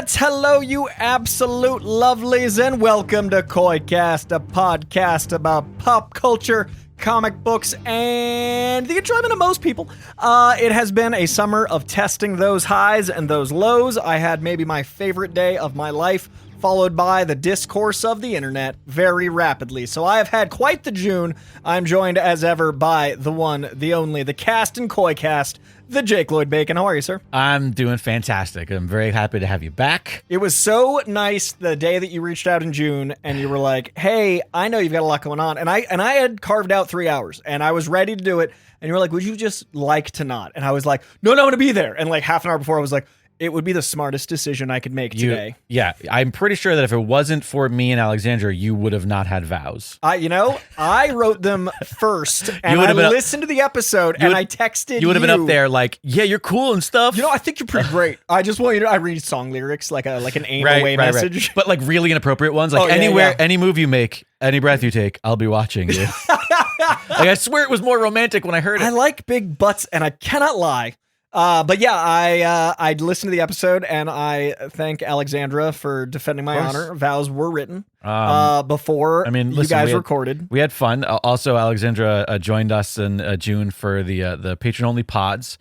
Let's hello you absolute lovelies and welcome to KoiCast, a podcast about pop culture, comic books, and the enjoyment of most people. It has been a summer of testing those highs and those lows. I had maybe my favorite day of my life, followed by the discourse of the internet very rapidly. So I have had quite the June. I'm joined as ever by the one, the only, the cast and KoiCast, the Jake Lloyd Bacon. How are you, sir? I'm doing fantastic. I'm very happy to have you back. It was so nice the day that you reached out in June and you were like, hey, I know you've got a lot going on. And I had carved out 3 hours and I was ready to do it. And you were like, would you just like to not? And I was like, no, I'm going to be there. And like half an hour before I was like, it would be the smartest decision I could make today. Yeah, I'm pretty sure that if it wasn't for me and Alexandra, you would have not had vows. I wrote them first, and I listened to the episode, and I texted you. You would have been up there like, yeah, you're cool and stuff. I think you're pretty great. I just want you to, I read song lyrics like an aim away message. Right. But like really inappropriate ones. Like any move you make, any breath you take, I'll be watching you. Like I swear it was more romantic when I heard it. I like big butts, and I cannot lie. But yeah, I listened to the episode and I thank Alexandra for defending my honor. Vows were written before you guys recorded. We had fun. Also, Alexandra joined us in June for the patron-only pods.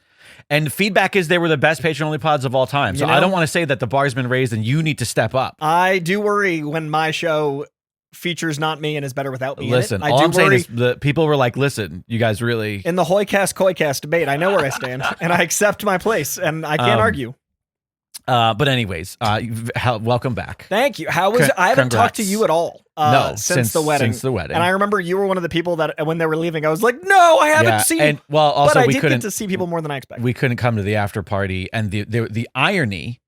And feedback is they were the best patron-only pods of all time. So I don't want to say that the bar's been raised and you need to step up. I do worry when my show features not me and is better without me. Listen, all I'm saying is the people were like, listen, you guys really... In the Hoycast KoiCast debate, I know where I stand, and I accept my place, and I can't argue. But anyways, welcome back. Thank you. How was I haven't talked to you at all since the wedding. Since the wedding. And I remember you were one of the people that when they were leaving, I was like, no, I haven't seen. And well, also but I did get to see people more than I expected. We couldn't come to the after party, and the irony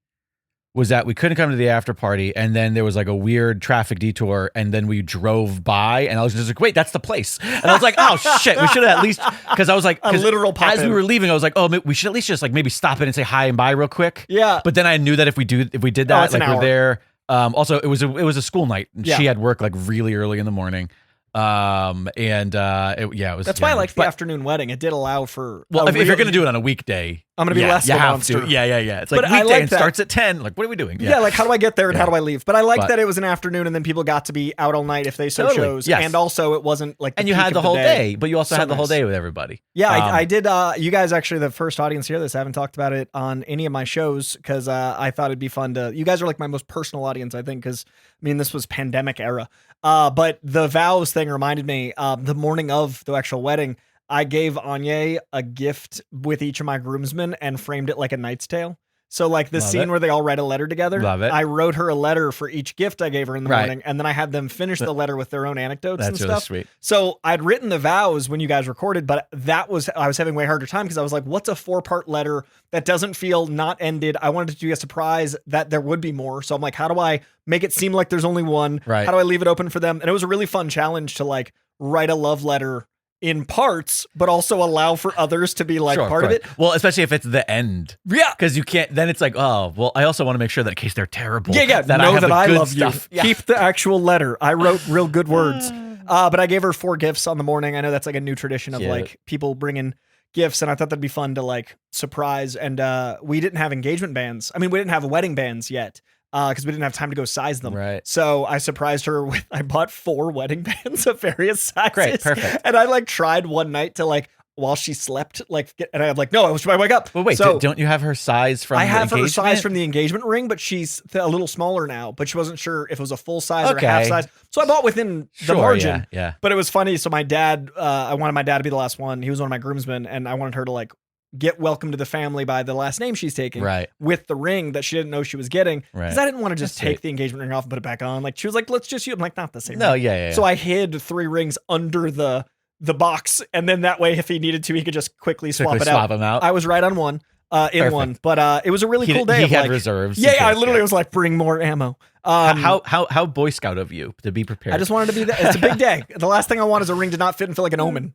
was that we couldn't come to the after party, and then there was like a weird traffic detour, and then we drove by, and I was just like, wait, that's the place. And I was like, oh shit, we should have at least, because I was like, a literal pop as we were leaving, I was like, oh, we should at least just like maybe stop in and say hi and bye real quick. Yeah. But then I knew that if we did that, like we're there. Also, it was a school night. And she had work like really early in the morning. It was. That's why I liked the afternoon wedding. It did allow for. Well, if you're gonna do it on a weekday, I'm gonna be less of a monster. Yeah. It's like weekday and starts at 10. Like, what are we doing? Yeah, like how do I get there and how do I leave? But I like that it was an afternoon and then people got to be out all night if they so chose. Yes. And also it wasn't like. And you had the whole day, but you also had the whole day with everybody. Yeah, I did. You guys actually the first audience here. I haven't talked about it on any of my shows because I thought it'd be fun to. You guys are like my most personal audience, I think, because this was pandemic era. But the vows thing reminded me, the morning of the actual wedding, I gave Anya a gift with each of my groomsmen and framed it like a Knight's Tale. So like the scene where they all write a letter together. Love it. I wrote her a letter for each gift I gave her in the morning, and then I had them finish the letter with their own anecdotes and stuff. That's really sweet. So I'd written the vows when you guys recorded, but I was having way harder time because I was like, what's a 4-part letter that doesn't feel not ended? I wanted to do a surprise that there would be more. So I'm like, how do I make it seem like there's only one? Right. How do I leave it open for them? And it was a really fun challenge to like write a love letter in parts, but also allow for others to be like part of it. Well, especially if it's the end. Yeah. Because you can't, then it's like, oh, well, I also want to make sure that in case they're terrible. Yeah. That I love stuff. You. Yeah. Keep the actual letter. I wrote real good words. But I gave her 4 gifts on the morning. I know that's like a new tradition of like people bringing gifts. And I thought that'd be fun to like surprise. And we didn't have engagement bands. We didn't have wedding bands yet. Because we didn't have time to go size them. Right. So I surprised her with, I bought 4 wedding bands of various sizes. Great, perfect. And I like tried one night to like, while she slept, and I'm like, no, I should wake up. Well, wait, so, don't you have her size from the engagement? I have her size from the engagement ring, but she's a little smaller now, but she wasn't sure if it was a full size or a half size. So I bought within the margin. Yeah. But it was funny. So my dad, I wanted my dad to be the last one. He was one of my groomsmen, and I wanted her to like get welcome to the family by the last name she's taking, with the ring that she didn't know she was getting, because I didn't want to just take the engagement ring off and put it back on. Like she was like, let's just use. I'm like, not the same. No, ring. Yeah. So I hid 3 rings under the box, and then that way, if he needed to, he could just quickly swap them out. I was right on one. One, but it was a really cool day. He had reserves. Yeah, I literally was like, bring more ammo. How Boy Scout of you to be prepared. I just wanted to be that. It's a big day. The last thing I want is a ring to not fit and feel like an omen.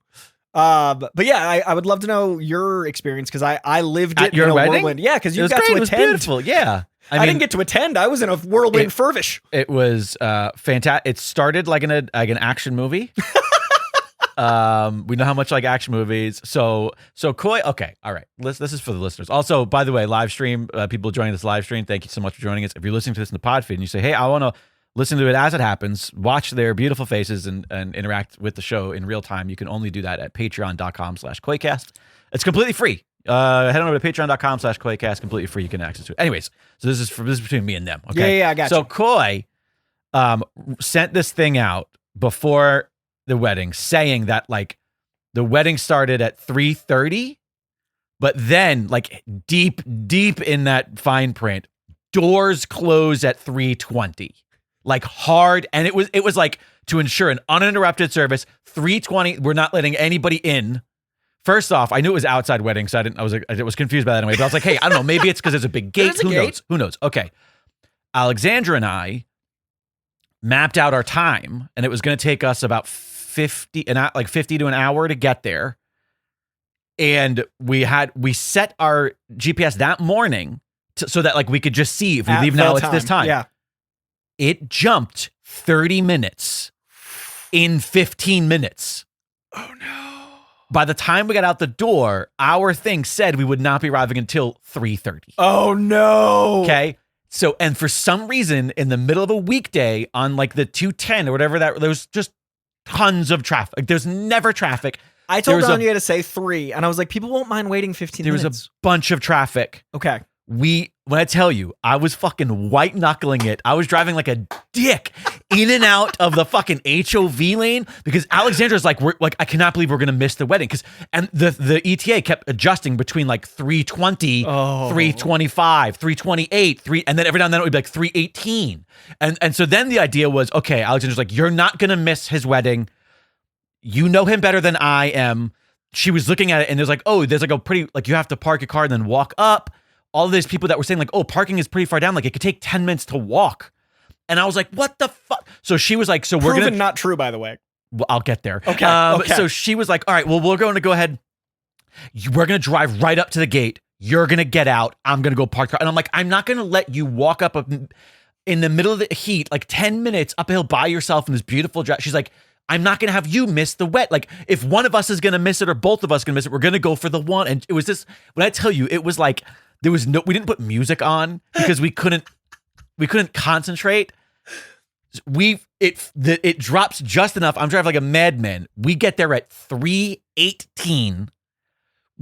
But yeah, I would love to know your experience because I lived it in a whirlwind. Yeah, because you got to attend. It was beautiful. Yeah. I didn't get to attend. I was in a whirlwind furvish. It was fantastic. It started like an action movie. We know how much like action movies. So Koi. Okay, all right. This is for the listeners. Also, by the way, live stream. People joining this live stream. Thank you so much for joining us. If you're listening to this in the pod feed and you say, "Hey, I want to listen to it as it happens," watch their beautiful faces and interact with the show in real time, you can only do that at patreon.com/Koicast. It's completely free. Head on over to patreon.com/Koicast, completely free. You can access to it. Anyways, so this is between me and them. Okay. Yeah, I got you. So Koi sent this thing out before the wedding saying that like the wedding started at 3:30, but then like deep in that fine print, doors close at 3:20. Like hard, and it was like to ensure an uninterrupted service. 3:20, we're not letting anybody in. First off, I knew it was outside wedding, so I was confused by that anyway. But I was like, hey, I don't know, maybe it's because there's a big gate. Who knows? Okay, Alexandra and I mapped out our time, and it was going to take us about 50 to an hour to get there. And we set our GPS that morning so that like we could just see if we leave now, it's this time. Yeah. It jumped 30 minutes in 15 minutes. Oh, no. By the time we got out the door, our thing said we would not be arriving until 3:30. Oh, no. Okay. So, and for some reason, in the middle of a weekday on like the 210 or whatever there was just tons of traffic. Like, there's never traffic. I told Anya to say 3, and I was like, people won't mind waiting 15 minutes. There was a bunch of traffic. Okay. When I tell you, I was fucking white knuckling it. I was driving like a dick in and out of the fucking HOV lane because Alexandra's like, I cannot believe we're gonna miss the wedding and the ETA kept adjusting between like 3:20, 3:25, 3:28, and then every now and then it would be like 3:18, and so then the idea was, okay, Alexandra's like, you're not gonna miss his wedding. You know him better than I am. She was looking at it and there's like, oh, there's like a pretty like you have to park your car and then walk up. All of these people that were saying like, oh, parking is pretty far down. Like it could take 10 minutes to walk. And I was like, what the fuck? So she was like, so we're going to. Not true, by the way. Well, I'll get there. Okay. So she was like, all right, well, we're going to go ahead. We're going to drive right up to the gate. You're going to get out. I'm going to go park. And I'm like, I'm not going to let you walk up in the middle of the heat, like 10 minutes up a hill by yourself in this beautiful drive. She's like, I'm not going to have you miss the wet. Like if one of us is going to miss it or both of us going to miss it, we're going to go for the one. And it was this, when I tell you, it was like, we didn't put music on because we couldn't concentrate. It drops just enough. I'm driving like a madman. We get there at 3:18.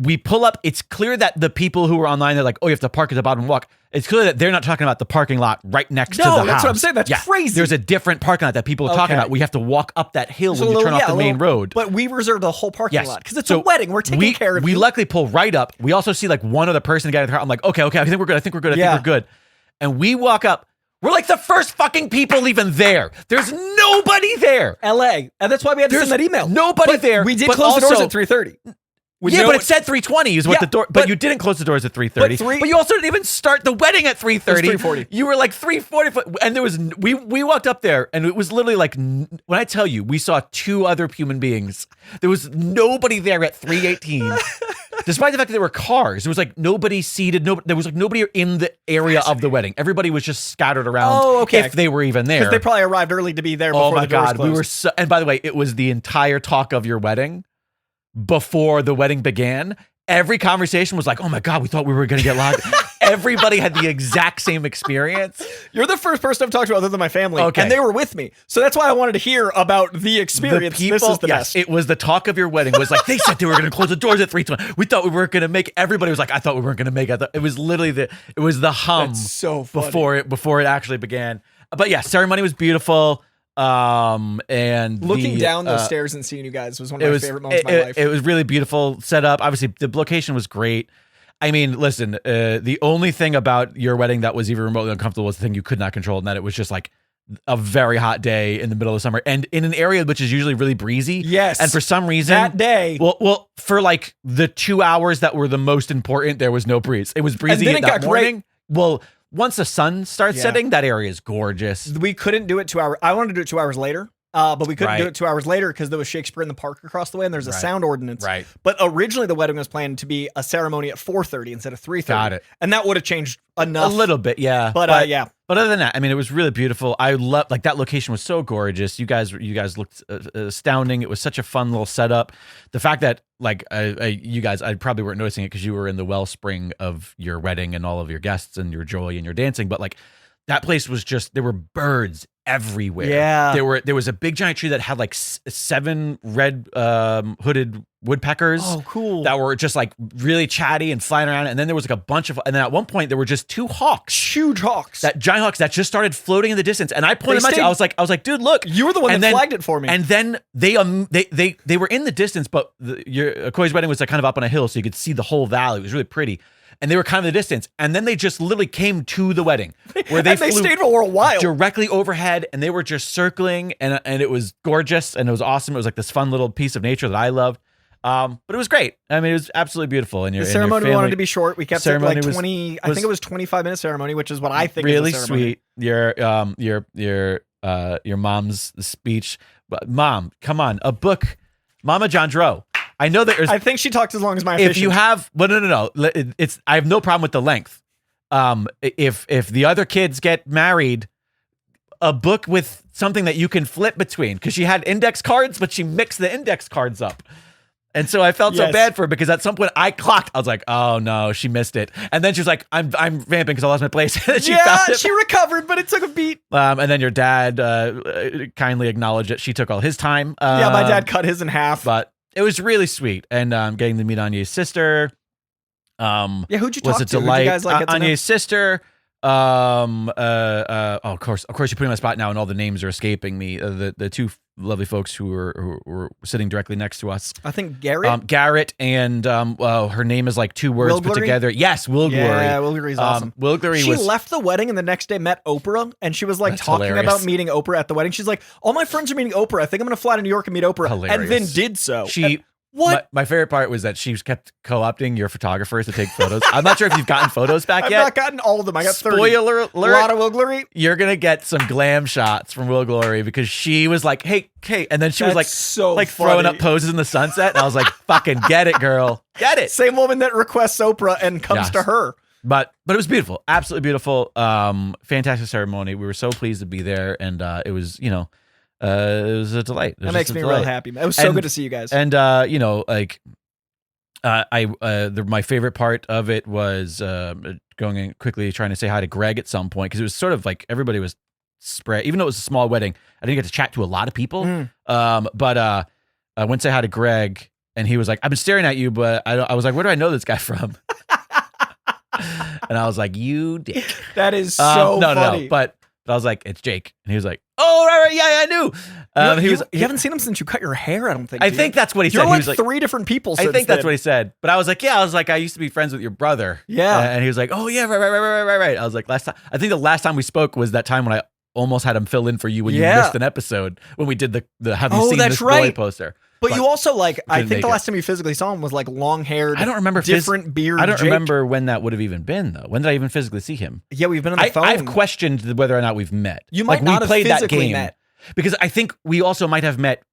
We pull up. It's clear that the people who were online, they're like, oh, you have to park at the bottom and walk. It's clear that they're not talking about the parking lot right next to the house. No, that's what I'm saying. That's crazy. There's a different parking lot that people are talking about. We have to walk up that hill when you turn off the main road. But we reserved the whole parking lot because it's a wedding. We're taking care of We luckily pull right up. We also see like one other person getting in the car. I'm like, okay, I think we're good. I think we're good. And we walk up. We're like the first fucking people even there. There's nobody there. LA. And that's why we had to send that email. Nobody there. We did close the doors at 3:30. But it said 3:20 is what the door. But you didn't close the doors at 3:30. But you also didn't even start the wedding at 3:30. 3:40. You were like 3:40, and there was we walked up there, and it was literally like when I tell you, we saw 2 other human beings. There was nobody there at 3:18. Despite the fact that there were cars, there was like nobody seated. There was like nobody in the area of the wedding. Everybody was just scattered around. Oh, okay. If they were even there, because they probably arrived early to be there. Before the doors closed. We were so. And by the way, it was the entire talk of your wedding. Before the wedding began, every conversation was like, oh my God, we thought we were going to get locked. Everybody had the exact same experience. You're the first person I've talked to other than my family. Okay. And they were with me. So that's why I wanted to hear about the experience. The people, this is the best. It was the talk of your wedding was like, they said they were going to close the doors at 3:20. We thought we weren't going to make it. Everybody was like, I thought we weren't going to make it. It was literally the hum. That's so funny. before it actually began. But yeah, ceremony was beautiful. And looking down those stairs and seeing you guys was one of my favorite moments of my life. It was really beautiful set up. Obviously, the location was great. I mean, listen, the only thing about your wedding that was even remotely uncomfortable was the thing you could not control, and that it was just like a very hot day in the middle of summer and in an area which is usually really breezy. Yes. And for some reason that day. Well, for like the 2 hours that were the most important, there was no breeze. It was breezy and then that morning. Great. Well, once the sun starts setting, that area is gorgeous. We couldn't do it 2 hours. I wanted to do it 2 hours later. But we couldn't do Right. it 2 hours later because there was Shakespeare in the Park across the way, and there's a Right. sound ordinance. Right. But originally the wedding was planned to be a ceremony at 4:30 instead of 3:30. Got it. And that would have changed enough. A little bit, yeah. But yeah. But other than that, I mean, it was really beautiful. I love, like, that location was so gorgeous. You guys looked astounding. It was such a fun little setup. The fact that, like, you guys, I probably weren't noticing it because you were in the wellspring of your wedding and all of your guests and your joy and your dancing. But, like, that place was just, there were birds everywhere. Yeah. There was a big giant tree that had like 7 red hooded woodpeckers. Oh, cool. That were just like really chatty and flying around. And then there was like a bunch of, and then at one point there were just 2 hawks. Huge hawks. That giant hawks that just started floating in the distance. And I pointed They them out to you. I was like, dude, look. You were the one And that then- flagged it for me. And then they were in the distance, but Koi's wedding was like kind of up on a hill, so you could see the whole valley. It was really pretty. And they were kind of in the distance. And then they just literally came to the wedding where they they flew stayed for a while. directly overhead, and they were just circling, and it was gorgeous, and it was awesome. It was like this fun little piece of nature that I loved. But it was great. I mean, it was absolutely beautiful. And the ceremony we wanted to be short. We kept it ceremony like was- 20. I think it was 25-minute ceremony, which is what I think really is a ceremony. sweet. Your mom's speech. But Mom, come on, a book, Mama Jandro. I know that there's. I think she talked as long as my If efficient. you have, well, no. It's I have no problem with the length. If the other kids get married, a book with something that you can flip between, because she had index cards, but she mixed the index cards up. And so I felt so Yes. bad for her because at some point I clocked. I was like, "Oh no, she missed it." And then she was like, "I'm vamping because I lost my place." And she yeah, found it. she recovered, but it took a beat. And then your dad kindly acknowledged that she took all his time. Yeah, my dad cut his in half. But it was really sweet, and getting to meet Anya's sister. Yeah, who'd you talk Was a to? Who'd delight. you guys like get to know? Anya's sister. Of course, you're putting me on the spot now, and all the names are escaping me. The 2 lovely folks who were sitting directly next to us. I think Garrett. Garrett and her name is like 2 words put Wilglory? together. Yes, Wilglory. Yeah, Wilglory's awesome. Wilglory She was left the wedding and the next day met Oprah, and she was like That's talking hilarious. about meeting Oprah at the wedding. She's like, all my friends are meeting Oprah. I think I'm going to fly to New York and meet Oprah. And then Hilarious. did so. She. What? My favorite part was that she kept co-opting your photographers to take photos. I'm not sure if you've gotten photos back I've yet. not gotten all of them. I got 30. Spoiler A alert. lot of Wilglory. You're gonna get some glam shots from Will Glory because she was like, "Hey, and then she was That's like, so throwing funny. up poses in the sunset, and I was like, "Fucking get it, girl, get it." Same woman that requests Oprah and comes Yes. to her. But it was beautiful, absolutely beautiful, fantastic ceremony. We were so pleased to be there, and it was it was a delight. It was That makes just a me real delight. happy. It was so And- good to see you guys. And my favorite part of it was going in quickly trying to say hi to Greg at some point because it was sort of like everybody was spread. Even though it was a small wedding, I didn't get to chat to a lot of people. But I went to say hi to Greg, and he was like, "I've been staring at you," but I was like, "Where do I know this guy from?" And I was like, "You dick." That is so funny. No. But I was like, "It's Jake," and he was like, "Oh, right, yeah, I knew." You haven't seen him since you cut your hair, I don't think. I do think you? that's what he You're said. like He was like, 3 different people. I since think that's then. what he said. But I was like, I used to be friends with your brother. Yeah. And he was like, "Oh yeah, right. I was like, I think the last time we spoke was that time when I almost had him fill in for you when you Yeah. missed an episode when we did the Have You Oh, Seen that's This Boy right. poster. But you also like, I couldn't think make the it. last time you physically saw him was like long haired. I don't remember different beard. I don't Jake. remember when that would have even been though. When did I even physically see him? Yeah, we've been on the phone. I've questioned whether or not we've met. You might like, not we have played that physically game met. because I think we also might have met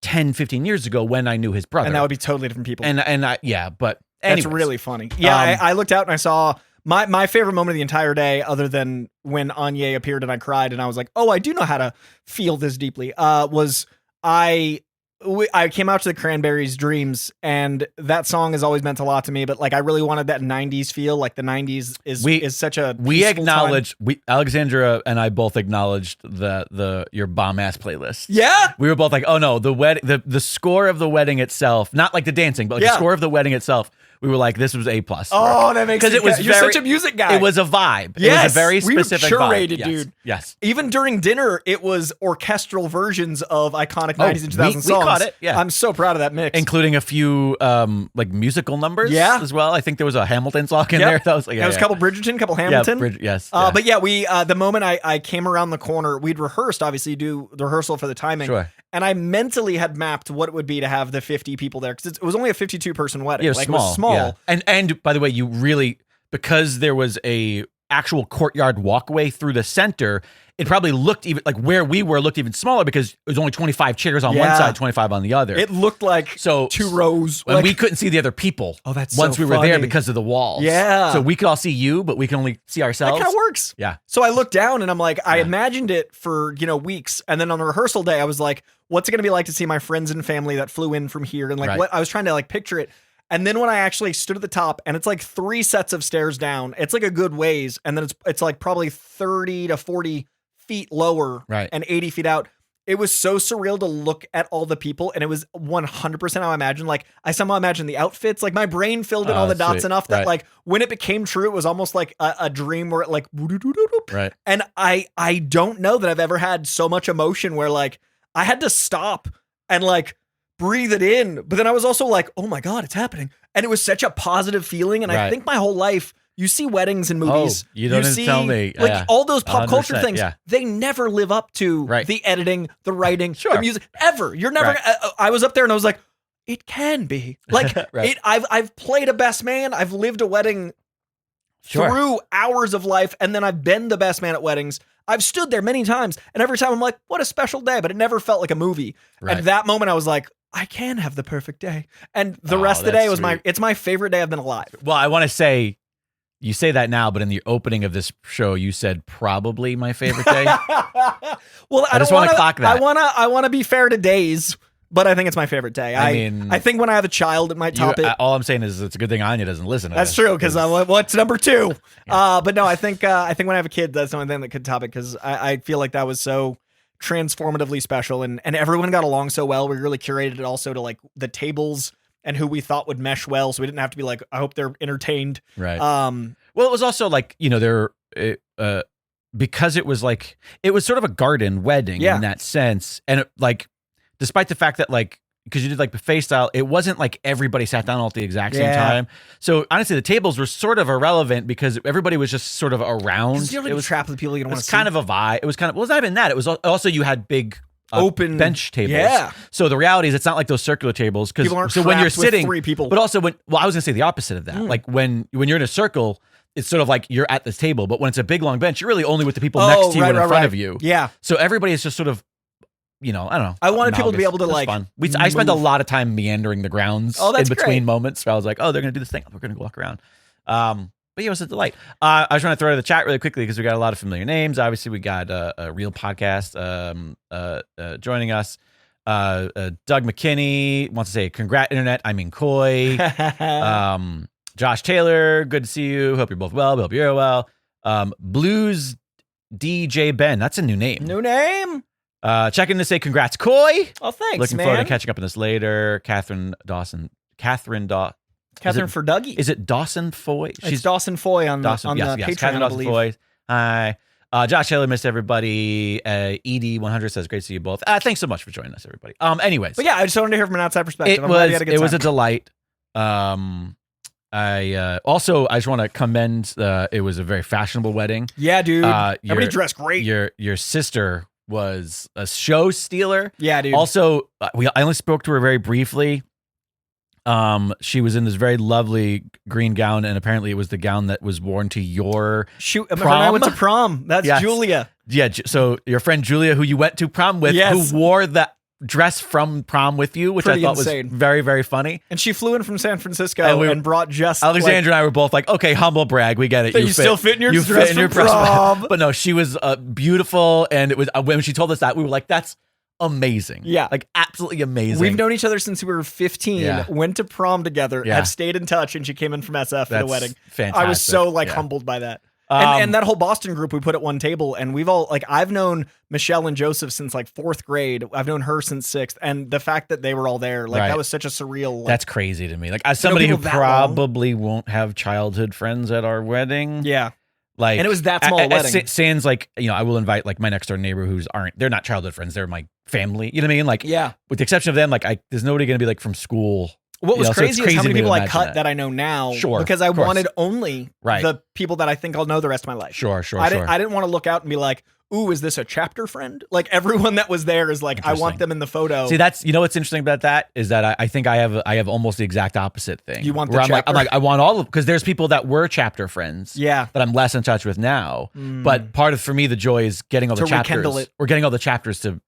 10, 15 years ago when I knew his brother. And that would be totally different people. and yeah, but That's anyways. really funny. Yeah, I looked out and I saw my favorite moment of the entire day, other than when Anya appeared and I cried and I was like, oh, I do know how to feel this deeply, was I came out to the Cranberries' Dreams, and that song has always meant a lot to me, but like I really wanted that 90s feel. Like the 90s is such a We peaceful acknowledged Alexandra and I both acknowledged your bomb ass playlist. Yeah. We were both like, oh no, the score of the wedding itself, not like the dancing, but like Yeah. the score of the wedding itself. We were like, this was A+. Oh, that makes because it was you're such a music guy. It was a vibe. Yes, it was a very we were specific curated, vibe. Yes. dude. Yes. Even during dinner, it was orchestral versions of iconic 90s and 2000s we songs. caught it, yeah. I'm so proud of that mix. Including a few like musical numbers Yeah. as well. I think there was a Hamilton song in there. That was like, there was a couple Bridgerton, couple Hamilton. Yes. But yeah, we the moment I came around the corner, we'd rehearsed, obviously do the rehearsal for the timing. Sure. And I mentally had mapped what it would be to have the 50 people there, because it was only a 52-person wedding. Yeah, it was like, small. It was small. Yeah. And by the way, you really, because there was a actual courtyard walkway through the center, it probably looked even like where we were looked even smaller because it was only 25 chairs on one side, 25 on the other. It looked like 2 rows. And we couldn't see the other people once we were there because of the walls. Yeah. So we could all see you, but we can only see ourselves. That kind of works. Yeah. So I looked down and I'm like, I imagined it for, weeks. And then on the rehearsal day, I was like, what's it going to be like to see my friends and family that flew in from here? And like what I was trying to like picture it. And then when I actually stood at the top, and it's like 3 sets of stairs down, it's like a good ways. And then it's like probably 30 to 40 feet lower and 80 feet out. It was so surreal to look at all the people, and it was 100% how I imagined. Like I somehow imagined the outfits. Like my brain filled in all the dots enough that like when it became true, it was almost like a dream where it like and I don't know that I've ever had so much emotion where like I had to stop and like breathe it in, but then I was also like, oh my God, it's happening. And it was such a positive feeling. And I think my whole life, you see weddings and movies. You don't see, tell me. Like all those pop culture things, they never live up to the editing, the writing, the music, ever. You're never, I was up there and I was like, it can be. Like I've played a best man. I've lived a wedding through hours of life. And then I've been the best man at weddings. I've stood there many times. And every time I'm like, what a special day. But it never felt like a movie. At that moment, I was like, I can have the perfect day. And the rest of the day was it's my favorite day I've been alive. Well, I want to say, you say that now, but in the opening of this show, you said probably my favorite day. Well, I just want to clock that. I want to be fair to days, but I think it's my favorite day. I think when I have a child, it might top it. All I'm saying is it's a good thing Anya doesn't listen to That's true, because what's number 2? But no, I think when I have a kid, that's the only thing that could top it, because I feel like that was so transformatively special, and everyone got along so well. We really curated it also to like the tables and who we thought would mesh well, so we didn't have to be like, I hope they're entertained. Right. Well, it was also like, because it was sort of a garden wedding in that sense, and it, like, despite the fact that like, because you did like buffet style, it wasn't like everybody sat down all at the exact same time. So honestly, the tables were sort of irrelevant because everybody was just sort of around. It was trap of the people you don't want to see. Kind of a vibe. It was kind of, well, it was not even that. It was also, you had big open bench tables. Yeah. So the reality is, it's not like those circular tables, because when you're sitting, 3 people. but also I was gonna say the opposite of that. Like when you're in a circle, it's sort of like you're at this table, but when it's a big long bench, you're really only with the people next to you and in front of you. Yeah. So everybody is just sort of, I don't know. I wanted people to be able to like. Fun. I spent a lot of time meandering the grounds in between moments. Where I was like, oh, they're gonna do this thing. We're gonna walk around. But yeah, it was a delight. I was trying to throw to the chat really quickly because we got a lot of familiar names. Obviously, we got a real podcast joining us. Doug McKinney wants to say, "Congrat, internet." I mean, Coy. Josh Taylor, good to see you. Hope you're both well. Hope you're well. Blues DJ Ben. That's a new name. New name. Checking to say congrats, Coy. Oh, thanks, Looking forward to catching up on this later. Catherine for Dougie. Is it Dawson Foy? She's Dawson Foy on the Patreon, Catherine I Dawson believe. Foy. Hi. Josh Taylor, missed everybody. ED100 says, great to see you both. Thanks so much for joining us, everybody. Anyways. But yeah, I just wanted to hear from an outside perspective. It was a delight. I just want to commend, it was a very fashionable wedding. Yeah, dude. Everybody dressed great. Your sister was a show stealer. Yeah, dude. Also, I only spoke to her very briefly. She was in this very lovely green gown, and apparently it was the gown that was worn to your prom. I went to prom. That's Julia. Yeah, so your friend Julia, who you went to prom with, who wore that dress from prom with you, which Pretty I thought insane. was very, very funny. And she flew in from San Francisco and brought just Alexandra and I were both like, okay, humble brag, we get it. You still fit in your dress from prom. But no, she was beautiful, and it was when she told us that, we were like, that's amazing. Yeah. Like absolutely amazing. We've known each other since we were 15, went to prom together, have stayed in touch, and she came in from SF for the wedding. Fantastic. I was so humbled by that. And that whole Boston group we put at one table, and we've all I've known Michelle and Joseph since 4th grade. I've known her since 6th, and the fact that they were all there, that was such a surreal. That's crazy to me. As somebody who probably won't have childhood friends at our wedding. Yeah. And it was that small a wedding. Sans I will invite my next door neighbor they're not childhood friends. They're my family. You know what I mean? Yeah. With the exception of them, there's nobody going to be from school. What was crazy is how many people I cut that I know now. Sure. Because I wanted only the people that I think I'll know the rest of my life. Sure. I didn't want to look out and be like, ooh, is this a chapter friend? Like everyone that was there is like, I want them in the photo. See, that's, what's interesting about that is that I think I have almost the exact opposite thing. You want the where chapter? I'm like, I want all of, because there's people that were chapter friends. Yeah. That I'm less in touch with now. But part of, for me, the joy is getting all the chapters. Rekindle it. Or getting all the chapters to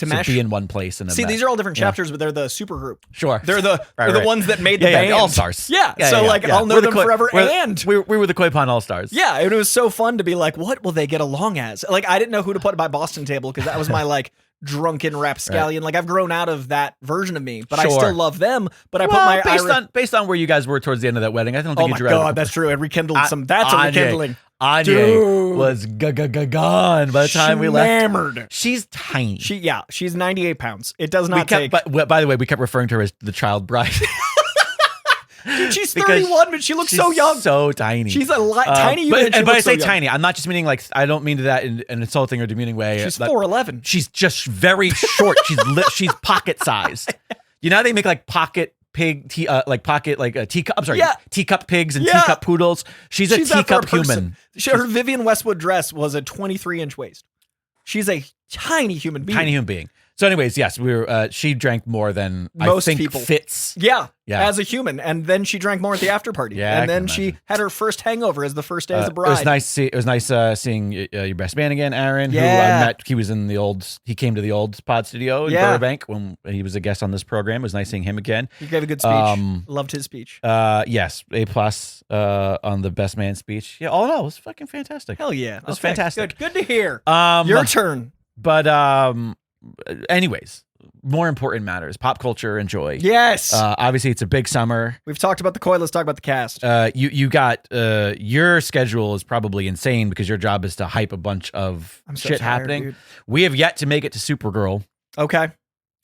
mesh. be in one place. And see, these are all different chapters, but they're the super group. Sure. They're the ones that made the band. The All-Stars. Yeah. I'll know them forever. And we were the Koi Pond All-Stars. Yeah, it was so fun to be like, what will they get along as? Like, I didn't know who to put at my Boston table because that was my like drunken rapscallion. Like, I've grown out of that version of me, but I still love them. But I put my based on where you guys were towards the end of that wedding, I don't think. Oh my god, that's true. It rekindled some. That's a rekindling. Anya was gone by the time we left. Hammered. She's tiny. She's 98 pounds. It does not take. But by the way, we kept referring to her as the child bride. Dude, she's 31, but she looks so young. So tiny. She's a tiny human. But I say tiny. I'm not just meaning like, I don't mean that in an insulting or demeaning way. She's 4'11". She's just very short. She's pocket sized. You know how they make like pocket pig, teacup. I'm sorry, teacup pigs and teacup poodles. She's a teacup human. Her Vivian Westwood dress was a 23-inch waist. She's a tiny human being. Tiny human being. So, anyways, yes, we were. She drank more than most I think people fits. Yeah, as a human, and then she drank more at the after party. Yeah, and then she had her first hangover as the first day as a bride. It was nice seeing your best man again, Aaron. Yeah. Who I met. He was in the old. He came to the old pod studio in Burbank when he was a guest on this program. It was nice seeing him again. He gave a good speech. Loved his speech. Yes, A+ on the best man speech. Yeah, all in all, it was fucking fantastic. Hell yeah, it was fantastic. Good to hear. Your turn. But anyways. More important matters, pop culture and joy. Yes. Obviously, it's a big summer. We've talked about the koi. Let's talk about the cast. You got your schedule is probably insane because your job is to hype a bunch of shit happening. Dude. We have yet to make it to Supergirl. Okay.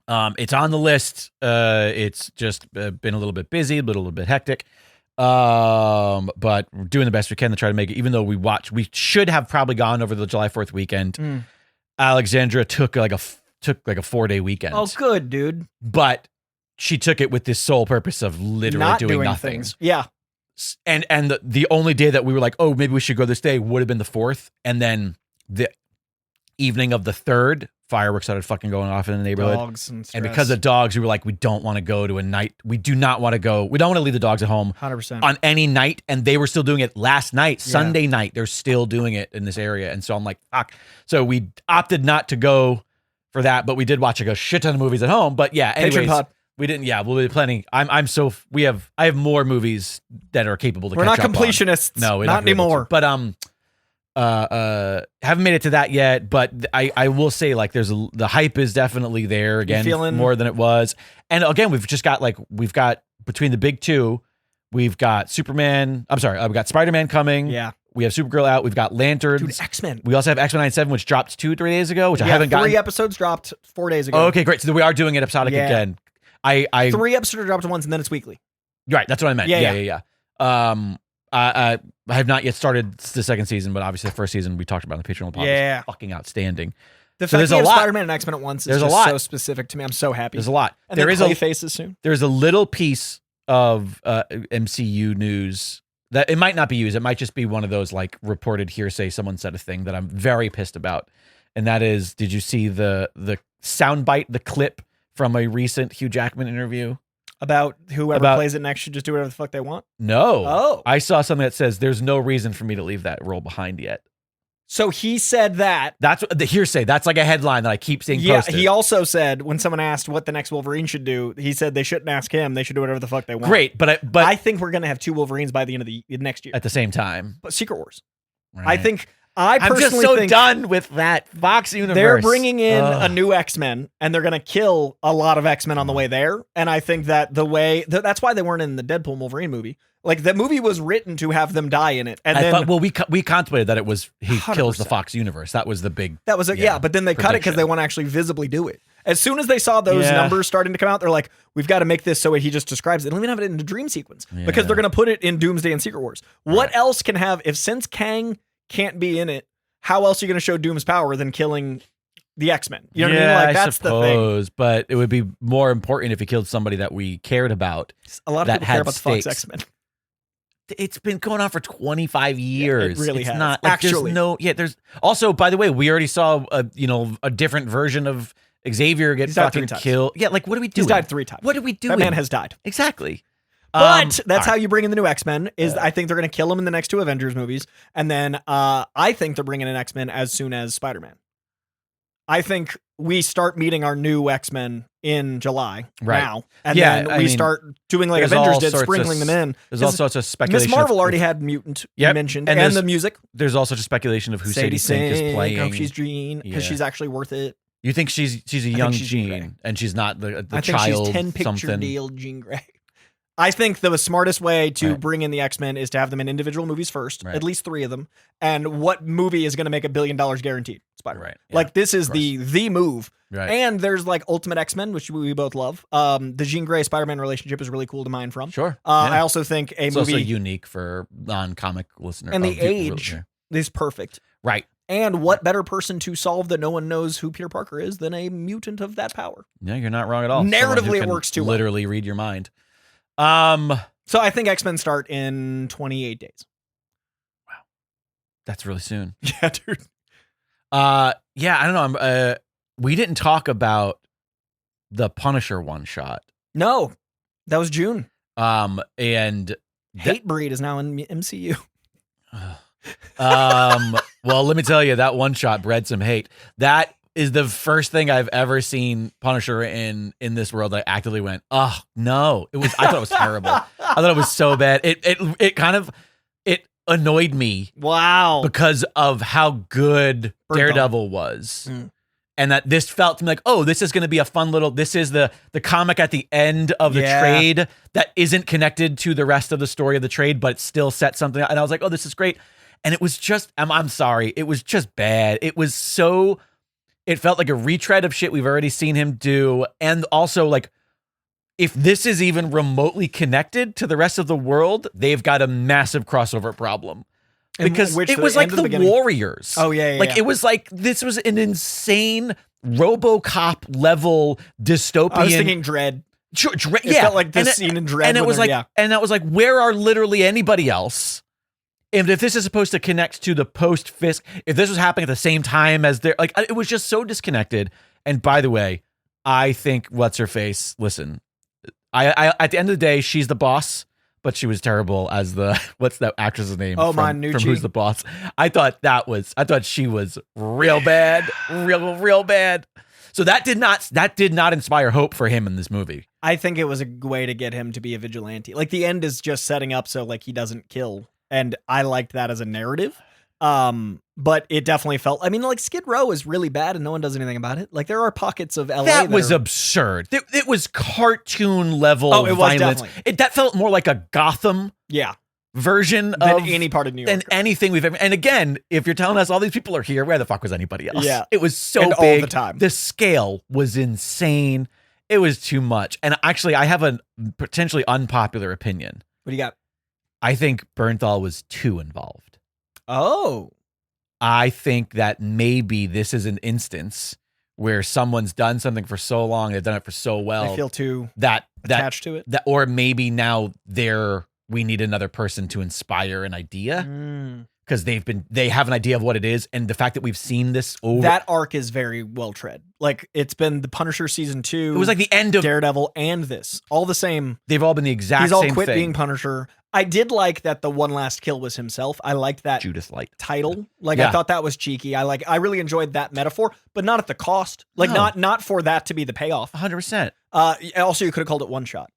It's on the list. It's just been a little bit busy, a little bit hectic. But we're doing the best we can to try to make it. Even though we should have probably gone over the July 4th weekend. Alexandra took like a 4-day weekend. Oh, good, dude. But she took it with this sole purpose of literally doing nothing. Things. Yeah. And the only day that we were like, oh, maybe we should go this day would have been the 4th. And then the evening of the 3rd, fireworks started fucking going off in the neighborhood. Dogs and stress. And because of dogs, we were like, we don't want to go to a night. We do not want to go. We don't want to leave the dogs at home 100% on any night. And they were still doing it last night, Sunday night. They're still doing it in this area. And so I'm like, fuck. So we opted not to go for that, but we did watch a shit ton of movies at home. But yeah, anyways, we didn't. Yeah, we'll be planning. I have more movies that are capable to. We're catch not up completionists. On. No, we're not anymore. But haven't made it to that yet. But I will say like the hype is definitely there again, more than it was. And again, we've got between the big two, we've got Superman. I'm sorry, we've got Spider-Man coming. Yeah. We have Supergirl out. We've got Lanterns. Dude, X-Men. We also have X-Men 97, which dropped 2-3 days ago, which I haven't gotten. 3 episodes dropped 4 days ago. Oh, okay, great. So we are doing it episodic again. 3 episodes dropped once, and then it's weekly. Right, that's what I meant. Yeah. I have not yet started the second season, but obviously the first season we talked about on the Patreon podcast. Yeah. Fucking outstanding. The fact that you have Spider-Man and X-Men at once is just so specific to me. I'm so happy. There's a lot. And there is Clayfaces soon. There's a little piece of MCU news that it might not be used. It might just be one of those like reported hearsay. Someone said a thing that I'm very pissed about. And that is, did you see the soundbite, the clip from a recent Hugh Jackman interview? About whoever plays it next should just do whatever the fuck they want? No. Oh. I saw something that says there's no reason for me to leave that role behind yet. So he said that. That's the hearsay. That's like a headline that I keep seeing posted. He also said when someone asked what the next Wolverine should do, he said they shouldn't ask him. They should do whatever the fuck they want. Great, but I think we're going to have 2 Wolverines by the end of the next year. At the same time. But Secret Wars. Right. I'm just so done with that Fox universe. They're bringing in a new X-Men, and they're going to kill a lot of X-Men on the way there. And I think that that's why they weren't in the Deadpool Wolverine movie. Like, the movie was written to have them die in it. And I thought, we contemplated that it was he 100%. Kills the Fox universe. That was the big. That was but then they cut it because they want to actually visibly do it. As soon as they saw those numbers starting to come out, they're like, we've got to make this so he just describes it. They don't even have it in the dream sequence because they're going to put it in Doomsday and Secret Wars. What else can have, since Kang can't be in it, how else are you going to show Doom's power than killing the X-Men? You know what I mean? Like, that's the thing. But it would be more important if he killed somebody that we cared about. A lot of people care about the Fox X-Men. it's been going on for 25 years. Yeah, it really it's has. not like Actually. there's also, by the way, we already saw a different version of Xavier get He's died fucking 3 times. killed. Yeah, like what are we doing? He's died 3 times. What are we doing? That man has died. Exactly. But that's all how right. you bring in the new X-Men. I think they're going to kill him in the next 2 Avengers movies, and then I think they're bringing in X-Men as soon as Spider-Man. I think we start meeting our new X-Men in July now, and then we start doing like Avengers did, sprinkling them in. There's all sorts of speculation. Miss Marvel already had Mutant mentioned, and the music. There's also just speculation of who Sadie Sink is playing. I hope she's Jean because she's actually worth it. You think she's a young Jean, and she's not the I think child she's 10 picture something. deal Jean Grey. I think the smartest way to bring in the X-Men is to have them in individual movies first, at least 3 of them. And what movie is going to make $1 billion guaranteed? Spider-Man. Right. Yeah, like this is the move. Right. And there's like Ultimate X-Men, which we both love. The Jean Grey Spider-Man relationship is really cool to mine from. Sure. I also think it's movie also unique for non-comic listeners. And the age is perfect. Right. And what better person to solve that no one knows who Peter Parker is than a mutant of that power? No, you're not wrong at all. Narratively, it works too well. Literally read your mind. So I think X-Men start in 28 days. Wow. That's really soon. Yeah, dude. Yeah, I don't know. We didn't talk about the Punisher one shot. No, that was June. And Hatebreed is now in MCU. Well, let me tell you, that one shot bred some hate. That is the first thing I've ever seen Punisher in this world. I actively went, oh no, I thought it was terrible. I thought it was so bad. It kind of annoyed me. Wow. Because of how good Daredevil was. And that this felt to me like, oh, this is going to be a fun little, this is the comic at the end of the trade that isn't connected to the rest of the story of the trade, but still set something up. And I was like, oh, this is great. And it was just, I'm sorry, it was just bad. It felt like a retread of shit we've already seen him do. And also, like, if this is even remotely connected to the rest of the world, they've got a massive crossover problem. Because it was like the Warriors. Oh, yeah. Like, it was like, this was an insane RoboCop level dystopian. I was thinking Dread. It felt like the scene in Dread. And it was and that was like, where are literally anybody else? And if this is supposed to connect to the post-Fisk, if this was happening at the same time as there, like, it was just so disconnected. And by the way, I think what's-her-face, listen, I at the end of the day, she's the boss, but she was terrible as what's that actress's name? Oh, from Manucci. Who's the Boss? I thought she was real bad, real bad. So that did not inspire hope for him in this movie. I think it was a way to get him to be a vigilante. Like, the end is just setting up so, like, he doesn't kill. And I liked that as a narrative. But it definitely felt, I mean, like, Skid Row is really bad and no one does anything about it. Like, there are pockets of LA that was absurd. It was cartoon level it was violence. definitely. That felt more like a Gotham version than of any part of New York. Than anything we've ever. And again, if you're telling us all these people are here, where the fuck was anybody else? Yeah. It was so and big. all the time. The scale was insane. It was too much. And actually, I have a potentially unpopular opinion. What do you got? I think Bernthal was too involved. Oh. I think that maybe this is an instance where someone's done something for so long, they've done it for so well. I feel too attached to it. Or maybe now we need another person to inspire an idea. Because they have an idea of what it is, and the fact that we've seen this over. That arc is very well tread. Like, it's been the Punisher season 2. It was like the end of Daredevil and this. All the same. They've all been the exact same thing. He's all quit thing. being Punisher. I did like that the one last kill was himself. I liked that Judith Light title. Like, I thought that was cheeky. I really enjoyed that metaphor, but not at the cost. Like, not for that to be the payoff. 100%. Also, you could have called it one shot.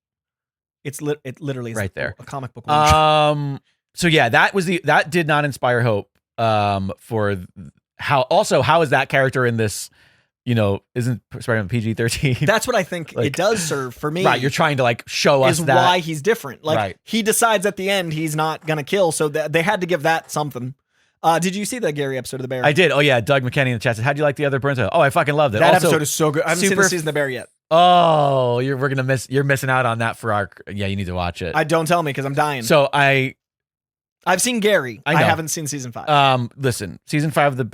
It literally is right there. A comic book one shot. So yeah, that did not inspire hope. For how is that character in this, isn't Spider-Man PG-13? That's what I think it does serve for me. Right, you're trying to like show us that why he's different. Like, he decides at the end he's not gonna kill, so they had to give that something. Did you see the Gary episode of The Bear? I did. Oh yeah, Doug McKinney in the chat said, "How'd you like the other Burns?" Oh, I fucking loved it. That also, episode is so good. I haven't seen the season of The Bear yet. Oh, you're missing out on that for our. Yeah, you need to watch it. Don't tell me because I'm dying. So I've seen Gary. I haven't seen season 5. Listen, season 5 of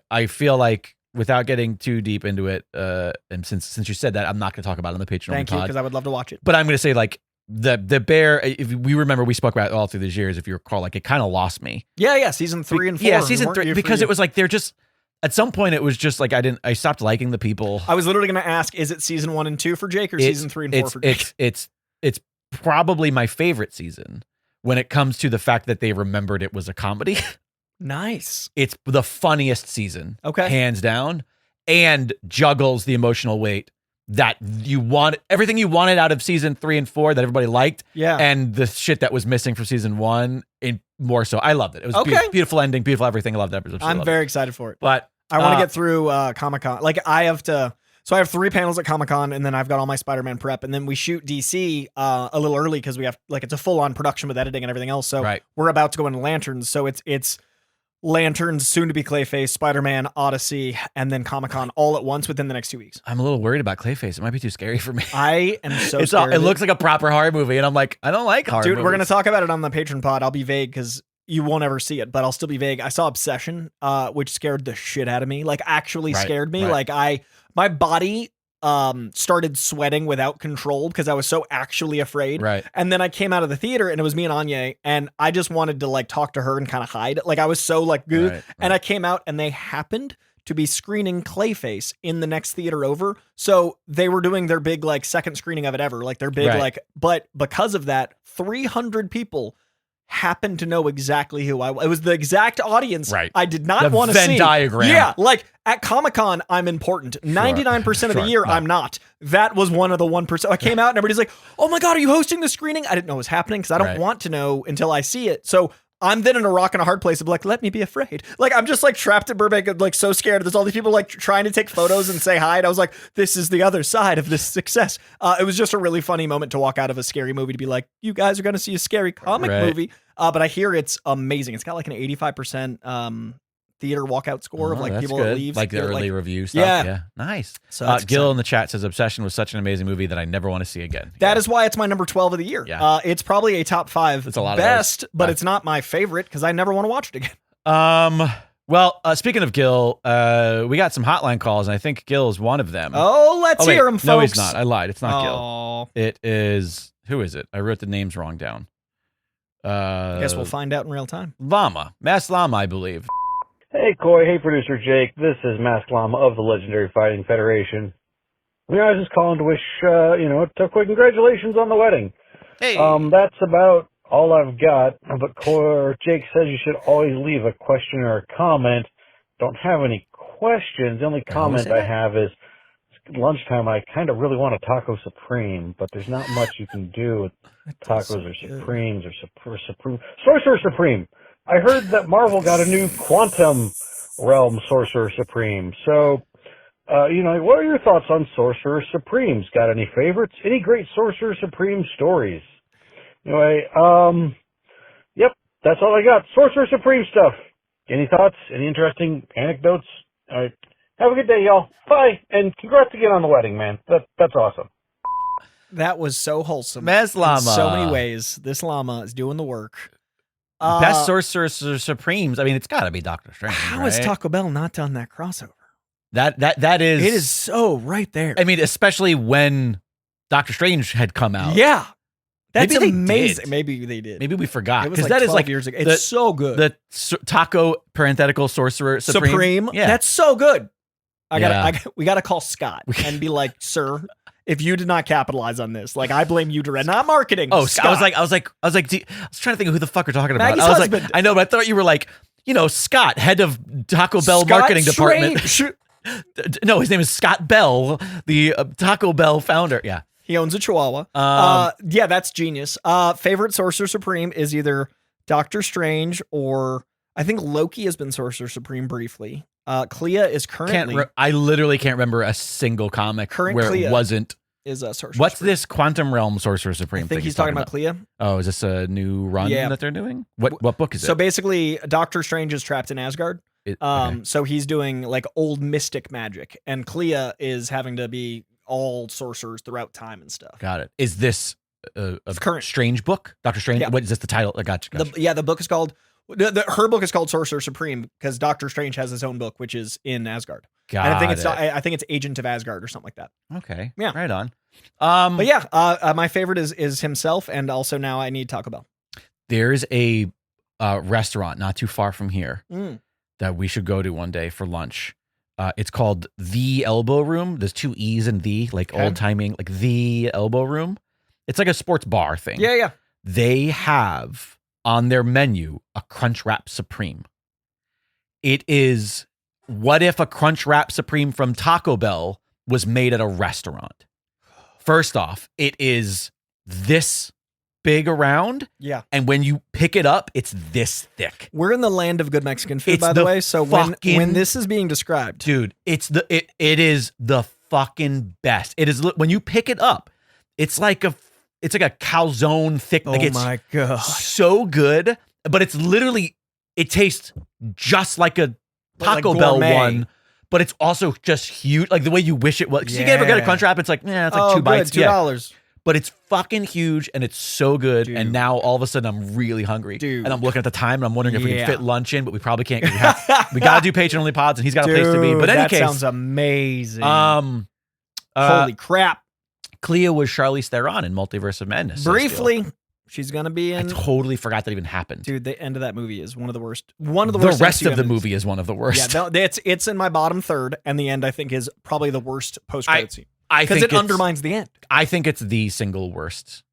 I feel like, without getting too deep into it, and since you said that, I'm not going to talk about it on the Patreon. Thank you, because I would love to watch it. But I'm going to say, like, the bear. If we remember, we spoke about it all through these years. If you recall, like it kind of lost me. Yeah. Season 3 and 4. Yeah, season 3 because it was like they're just. At some point, it was just like I stopped liking the people. I was literally going to ask, is it season 1 and 2 for Jake or season 3 and 4 for Jake? It's probably my favorite season when it comes to the fact that they remembered it was a comedy. Nice. It's the funniest season, okay, hands down, and juggles the emotional weight that you want, everything you wanted out of season 3 and 4 that everybody liked, and the shit that was missing from season 1 in more so. I loved it. It was beautiful ending, beautiful everything. I loved that episode. I'm very excited for it. But I want to get through Comic-Con. Like I have 3 panels at Comic-Con, and then I've got all my Spider-Man prep, and then we shoot DC a little early because we have like it's a full-on production with editing and everything else. So we're about to go into Lanterns. So it's Lanterns, soon to be Clayface, Spider-Man, Odyssey, and then Comic-Con all at once within the next 2 weeks. I'm a little worried about Clayface. It might be too scary for me. I am so scared. It looks like a proper horror movie, and I'm like, I don't like horror movies. We're gonna talk about it on the Patreon pod. I'll be vague because you won't ever see it, but I'll still be vague. I saw Obsession, which scared the shit out of me. Like actually scared me. Like my body started sweating without control because I was so actually afraid. Right. And then I came out of the theater and it was me and Anya, and I just wanted to like talk to her and kind of hide. Like I was so like good. Right. And I came out and they happened to be screening Clayface in the next theater over. So they were doing their big like second screening of it ever. Like their big like, but because of that, 300 people happened to know exactly who I was. It was the exact audience I did not want to see. Venn diagram. Yeah, like at Comic-Con, I'm important. 99% of the year, I'm not. That was one of the 1%. I came out and everybody's like, oh my God, are you hosting the screening? I didn't know it was happening because I don't want to know until I see it. So I'm then in a rock and a hard place of like, let me be afraid. Like, I'm just like trapped at Burbank, like so scared. There's all these people like trying to take photos and say hi. And I was like, this is the other side of this success. It was just a really funny moment to walk out of a scary movie to be like, you guys are going to see a scary comic movie. But I hear it's amazing. It's got like an 85% theater walkout score of like people that leave. Like the early review stuff. Yeah. Nice. So Gil in the chat says Obsession was such an amazing movie that I never want to see again. That is why it's my number 12 of the year. Yeah. It's probably a top 5 it's a lot best, but it's not my favorite because I never want to watch it again. Well, speaking of Gil, we got some hotline calls, and I think Gil is one of them. Oh, let's hear him, folks. No, he's not. I lied. It's not Gil. It is, who is it? I wrote the names wrong down. I guess we'll find out in real time. Llama. Mass Llama, I believe. Hey, Coy. Hey, Producer Jake. This is Masked Llama of the Legendary Fighting Federation. I was just calling to wish, quick congratulations on the wedding. Hey. That's about all I've got. But Jake says you should always leave a question or a comment. Don't have any questions. The only comment I have is lunchtime. I kind of really want a Taco Supreme, but there's not much you can do with tacos or Supremes or Supreme. Sorcerer Supreme. I heard that Marvel got a new Quantum Realm Sorcerer Supreme. So, what are your thoughts on Sorcerer Supremes? Got any favorites? Any great Sorcerer Supreme stories? Anyway, yep, that's all I got. Sorcerer Supreme stuff. Any thoughts? Any interesting anecdotes? All right. Have a good day, y'all. Bye. And congrats again on the wedding, man. That's awesome. That was so wholesome. Mass Llama. In so many ways. This llama is doing the work. Best Sorcerer Supremes. I mean, it's got to be Doctor Strange. How has Taco Bell not done that crossover? That is. It is so right there. I mean, especially when Doctor Strange had come out. Yeah. That's Maybe amazing. Maybe they did. Maybe we forgot. Because that is like years ago. It's so good. The Taco parenthetical Sorcerer Supreme. Yeah. That's so good. We gotta call Scott and be like, sir, if you did not capitalize on this, like I blame you direct, not marketing. Oh, Scott. I was trying to think of who the fuck you're talking about. Maggie's I was husband. like, I know, but I thought you were like, Scott, head of Taco Bell marketing department. No, his name is Scott Bell, the Taco Bell founder. Yeah. He owns a Chihuahua. Yeah, that's genius. Favorite Sorcerer Supreme is either Doctor Strange or I think Loki has been Sorcerer Supreme briefly. Clea is currently. I literally can't remember a single comic where Clea it wasn't. Is a Sorcerer What's Supreme. This Quantum Realm Sorcerer Supreme? I think he's talking about Clea. Oh, is this a new run that they're doing? What book is it? So basically, Doctor Strange is trapped in Asgard. So he's doing like old mystic magic, and Clea is having to be all sorcerers throughout time and stuff. Got it. Is this a current Strange book? Doctor Strange? Yeah. What is this the title? I gotcha. The book is called Her book is called Sorcerer Supreme because Doctor Strange has his own book, which is in Asgard. Got and it. I think it's Agent of Asgard or something like that. Okay. Yeah. Right on. But yeah, my favorite is himself, and also now I need Taco Bell. There's a restaurant not too far from here that we should go to one day for lunch. It's called The Elbow Room. There's 2 E's in the, like old timing, like The Elbow Room. It's like a sports bar thing. Yeah. They have on their menu a Crunchwrap Supreme. It is, what if a Crunchwrap Supreme from Taco Bell was made at a restaurant? First off, it is this big around. Yeah. And when you pick it up, it's this thick. We're in the land of good Mexican food, It's by the the way. So fucking- when this is being described, Dude, it is the fucking best. It is, when you pick it up, it's like a calzone thick. oh Like it's my god, so good, but it's literally, it tastes just like a Like Taco Bell gourmet. one, but it's also just huge, like the way you wish it was. 'Cause you ever get a Yeah. Crunchwrap, it's like, it's like 2 bites. $2. Yeah. But it's fucking huge and it's so good. Dude. And now all of a sudden I'm really hungry. Dude. And I'm looking at the time and I'm wondering if we Yeah. can fit lunch in, but we probably can't. 'Cause we got to do patron only pods and he's got a place to be. But in any that case, sounds amazing. holy Holy crap! Clea was Charlize Theron in Multiverse of Madness. I feel. Briefly, she's gonna be I in. totally forgot that even happened. Dude, the end of that movie is one of the worst. One of the The worst. rest MCU of the endings. movie is one of the Yeah, worst. no, it's in my bottom third, and the end I think is probably the worst post credit scene I because think it undermines the end. I think it's the single worst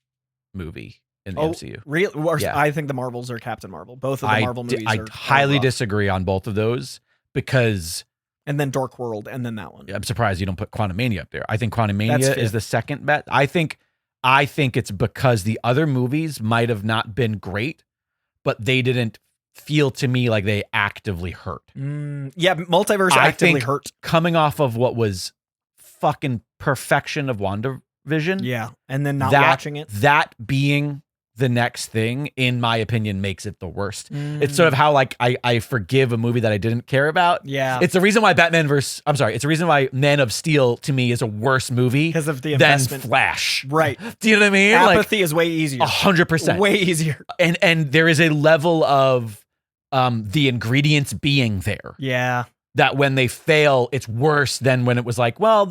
movie in the MCU. Real? Worse, Yeah. I think the Marvels are Captain Marvel. Both of the Marvel movies. I are highly rough. disagree on both of those because And then Dark World, and then that one. I'm surprised you don't put Quantumania up there. I think Quantumania That's is fifth. the second bet. I think it's because the other movies might have not been great, but they didn't feel to me like they actively hurt. Yeah, multiverse I actively think hurt. Coming off of what was fucking perfection of WandaVision, Yeah, and then not that, watching it. that being the next thing, in my opinion, makes it the worst. Mm. It's sort of how like I forgive a movie that I didn't care about. Yeah, It's the reason why it's the reason why Man of Steel to me is a worse movie because of the than investment. Flash. Right. Do you know what I mean? Apathy is way easier. Like 100%. Way easier. And there is a level of the ingredients being there Yeah. that when they fail, it's worse than when it was like, well,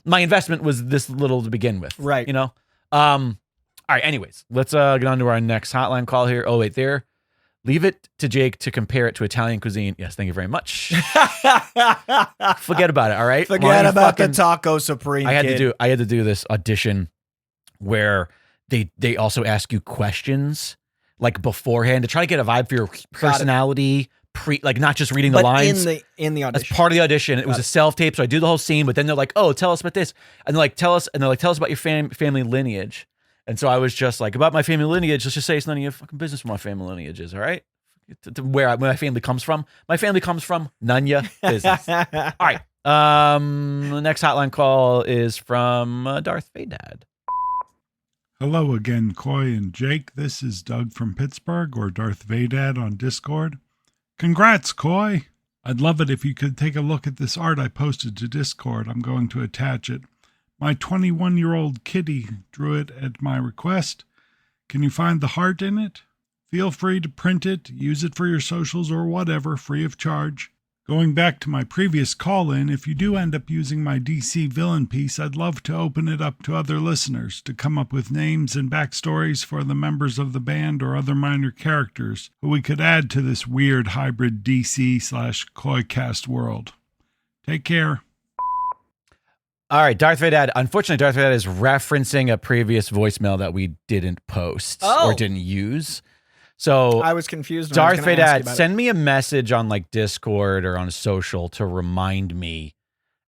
my investment was this little to begin with. Right. You know? All right, anyways, let's get on to our next hotline call here. Oh, wait, there. Leave it to Jake to compare it to Italian cuisine. Yes, thank you very much. Forget about it, all right? Forget Why about fucking- the Taco Supreme. I had kid. to do this audition where they also ask you questions like beforehand to try to get a vibe for your personality, like not just reading the but lines. in the As audition. part of the audition, it was a self-tape, so I do the whole scene, but then they're like, "Oh, tell us about this," and they're like, "Tell us about your family lineage." And so I was just like, about my family lineage, let's just say it's none of your fucking business where my family lineage is, all right? Where my family comes from. My family comes from none of your business. All right. The next hotline call is from Darth Vadad. Hello again, Coy and Jake. This is Doug from Pittsburgh, or Darth Vadad on Discord. Congrats, Coy! I'd love it if you could take a look at this art I posted to Discord. I'm going to attach it. My 21-year-old kitty drew it at my request. Can you find the heart in it? Feel free to print it, use it for your socials or whatever, free of charge. Going back to my previous call-in, if you do end up using my DC villain piece, I'd love to open it up to other listeners to come up with names and backstories for the members of the band or other minor characters who we could add to this weird hybrid DC/Koicast world. Take care. All right, Darth Vadad. Unfortunately, Darth Vadad is referencing a previous voicemail that we didn't post or didn't use. So I was confused. When I was Darth gonna ask you Vadad, about send me a message on like Discord or on a social to remind me,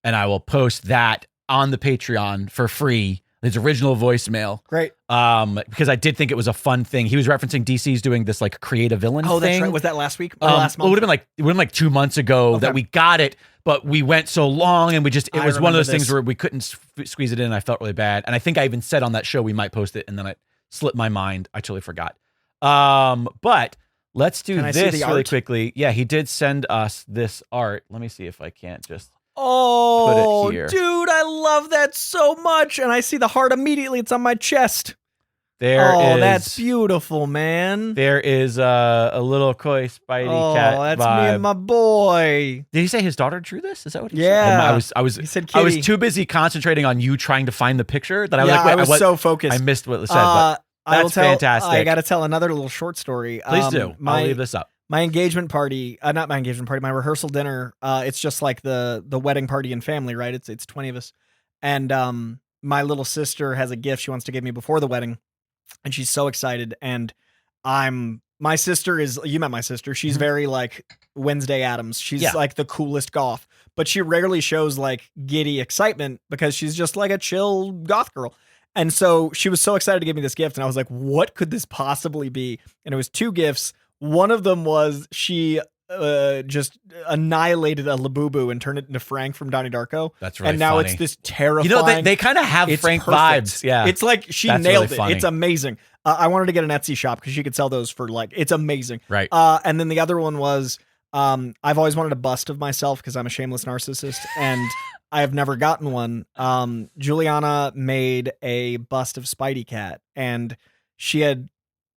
and I will post that on the Patreon for free. His original voicemail. Great. Because I did think it was a fun thing. He was referencing DC's doing this like create a villain Oh, thing. that's right. Was that last week or last Well, month? it would have been like 2 months ago that we got it, but we went so long and it was one of those things where we couldn't squeeze it in. I felt really bad. And I think I even said on that show we might post it, and then it slipped my mind. I totally forgot. But let's do Can I see this the really art? quickly. Yeah, he did send us this art. Let me see if I can't just Oh, put it here. dude, I love that so much. And I see the heart immediately. It's on my chest. That's beautiful, man. There is a little koi Spidey cat. Oh, that's vibe. me and my boy. Did he say his daughter drew this? Is that what he said? He said I was kitty. too busy concentrating on you trying to find the picture that I was I was so focused. I missed what it said. But that's fantastic. I got to tell another little short story. Please do. I'll leave this up. My engagement party, not my engagement party, my rehearsal dinner. It's just like the wedding party and family, right? It's 20 of us, and my little sister has a gift she wants to give me before the wedding. And she's so excited. And my sister is, you met my sister. She's very like Wednesday Addams. She's like the coolest goth, but she rarely shows like giddy excitement because she's just like a chill goth girl. And so she was so excited to give me this gift. And I was like, what could this possibly be? And it was 2 gifts. One of them was she just annihilated a Labubu and turned it into Frank from Donnie Darko. That's really And now funny. it's this terrifying. You know, they kind of have Frank vibes. Yeah. It's like she That's nailed really it. funny. It's amazing. I wanted to get an Etsy shop because she could sell those for like, it's amazing. Right. And then the other one was, I've always wanted a bust of myself because I'm a shameless narcissist and I have never gotten one. Juliana made a bust of Spidey Cat and she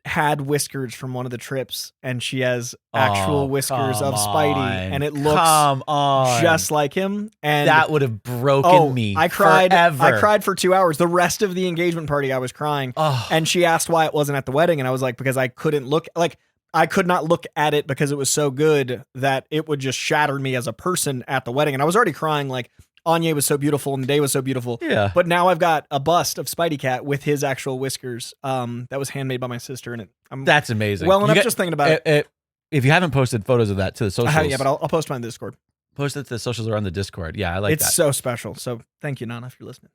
had whiskers from one of the trips and she has actual whiskers of Spidey and it looks just like him. And that would have broken me. I cried. Forever. I cried for 2 hours. The rest of the engagement party, I was crying. And she asked why it wasn't at the wedding. And I was like, because I could not look at it because it was so good that it would just shatter me as a person at the wedding. And I was already crying. Like Anya was so beautiful and the day was so beautiful. Yeah. But now I've got a bust of Spidey Cat with his actual whiskers. That was handmade by my sister, and that's amazing. Well, enough just thinking about it. If you haven't posted photos of that to the socials, yeah, but I'll post mine on the Discord. Post it to the socials or on the Discord. Yeah, I like that. It's so special. So thank you, Nana, if you're listening.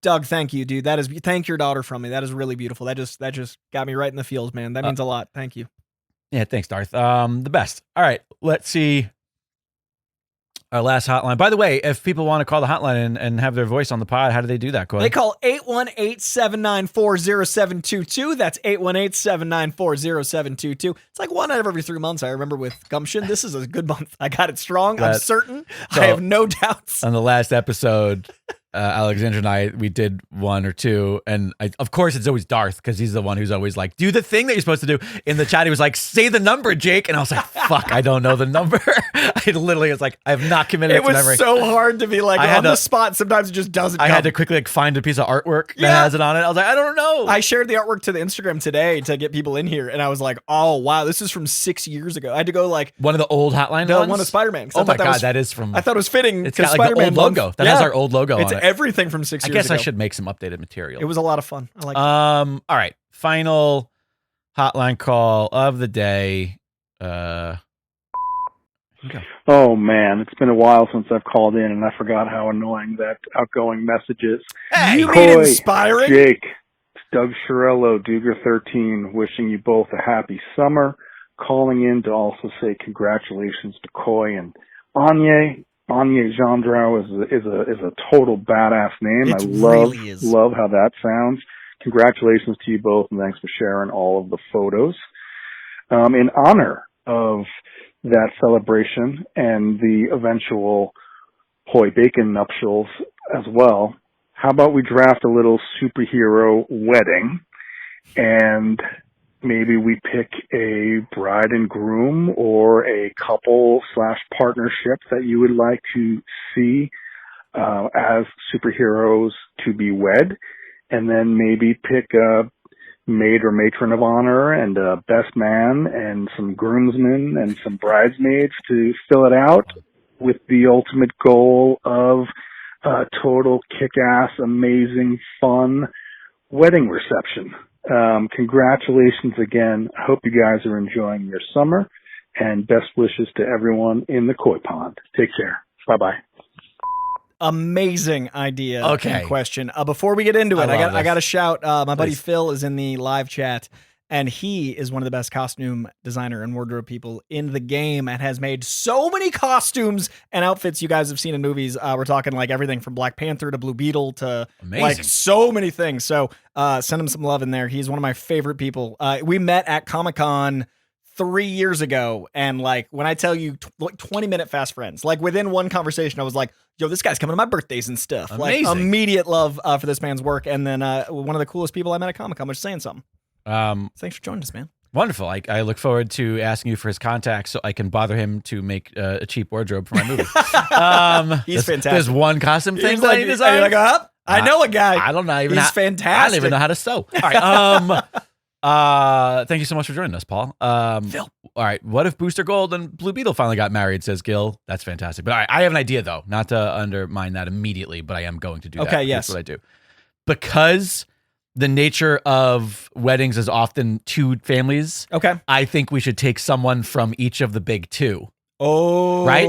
Doug, thank you, dude. Thank your daughter from me. That is really beautiful. That just got me right in the feels, man. That means a lot. Thank you. Yeah, thanks, Darth. The best. All right, let's see. Our last hotline. By the way, if people want to call the hotline and have their voice on the pod, how do they do that, Coy? They call 818-794-0722. That's 818-794-0722. It's like one out of every 3 months. I remember with Gumption. This is a good month. I got it strong. I'm certain. I have no doubts. On the last episode, Alexandra and I, we did 1 or 2, and of course it's always Darth because he's the one who's always like, do the thing that you're supposed to do. In the chat, he was like, say the number, Jake, and I was like, fuck, I don't know the number. I literally was like, I have not committed it to memory. It was so hard to be like on the spot. Sometimes it just doesn't. I had to quickly find a piece of artwork that has it on it. I was like, I don't know. I shared the artwork to the Instagram today to get people in here, and I was like, oh wow, this is from 6 years ago. I had to go like one of the old hotline ones? One of Spider-Man. Oh my god, that is from. I thought it was fitting. It's got like Spider-Man the old logo. That has our old logo on it. It's everything from 6 years ago. I guess I should make some updated material. It was a lot of fun. I like it. All right. Final hotline call of the day. Oh man, it's been a while since I've called in and I forgot how annoying that outgoing message is. Hey, you mean inspiring? Jake, it's Doug Chiarello, Duger 13, wishing you both a happy summer. Calling in to also say congratulations to Coy and Anya. Anya Gendrau is a total badass name. I love how that sounds. Congratulations to you both, and thanks for sharing all of the photos. In honor of that celebration and the eventual Hoy Bacon nuptials as well, how about we draft a little superhero wedding and maybe we pick a bride and groom or a couple/partnership that you would like to see as superheroes to be wed, and then maybe pick a maid or matron of honor and a best man and some groomsmen and some bridesmaids to fill it out with the ultimate goal of a total kick-ass, amazing, fun wedding reception. Congratulations again. I hope you guys are enjoying your summer, and best wishes to everyone in the koi pond. Take care. Bye-bye. Amazing idea. Okay. Question. Before we get into it, I got to shout. My buddy Please. Phil is in the live chat, and he is one of the best costume designer and wardrobe people in the game, and has made so many costumes and outfits you guys have seen in movies. We're talking like everything from Black Panther to Blue Beetle to like so many things. So send him some love in there. He's one of my favorite people. We met at Comic-Con 3 years ago, and like when I tell you 20-minute fast friends, like within one conversation I was like, yo, this guy's coming to my birthdays and stuff. Amazing. Like immediate love for this man's work. And then one of the coolest people I met at Comic-Con was saying something. Thanks for joining us, man. Wonderful. I look forward to asking you for his contacts so I can bother him to make a cheap wardrobe for my movie. He's fantastic. There's one costume thing He's that like, he designed. like, I know a guy. I don't know. He's fantastic. I don't even know how to sew. All right. Thank you so much for joining us, Paul. Phil. All right. What if Booster Gold and Blue Beetle finally got married, says Gil. That's fantastic. But all right, I have an idea, though. Not to undermine that immediately, but I am going to do that. Okay, yes. That's what I do. Because the nature of weddings is often two families. Okay. I think we should take someone from each of the big two. Oh. Right?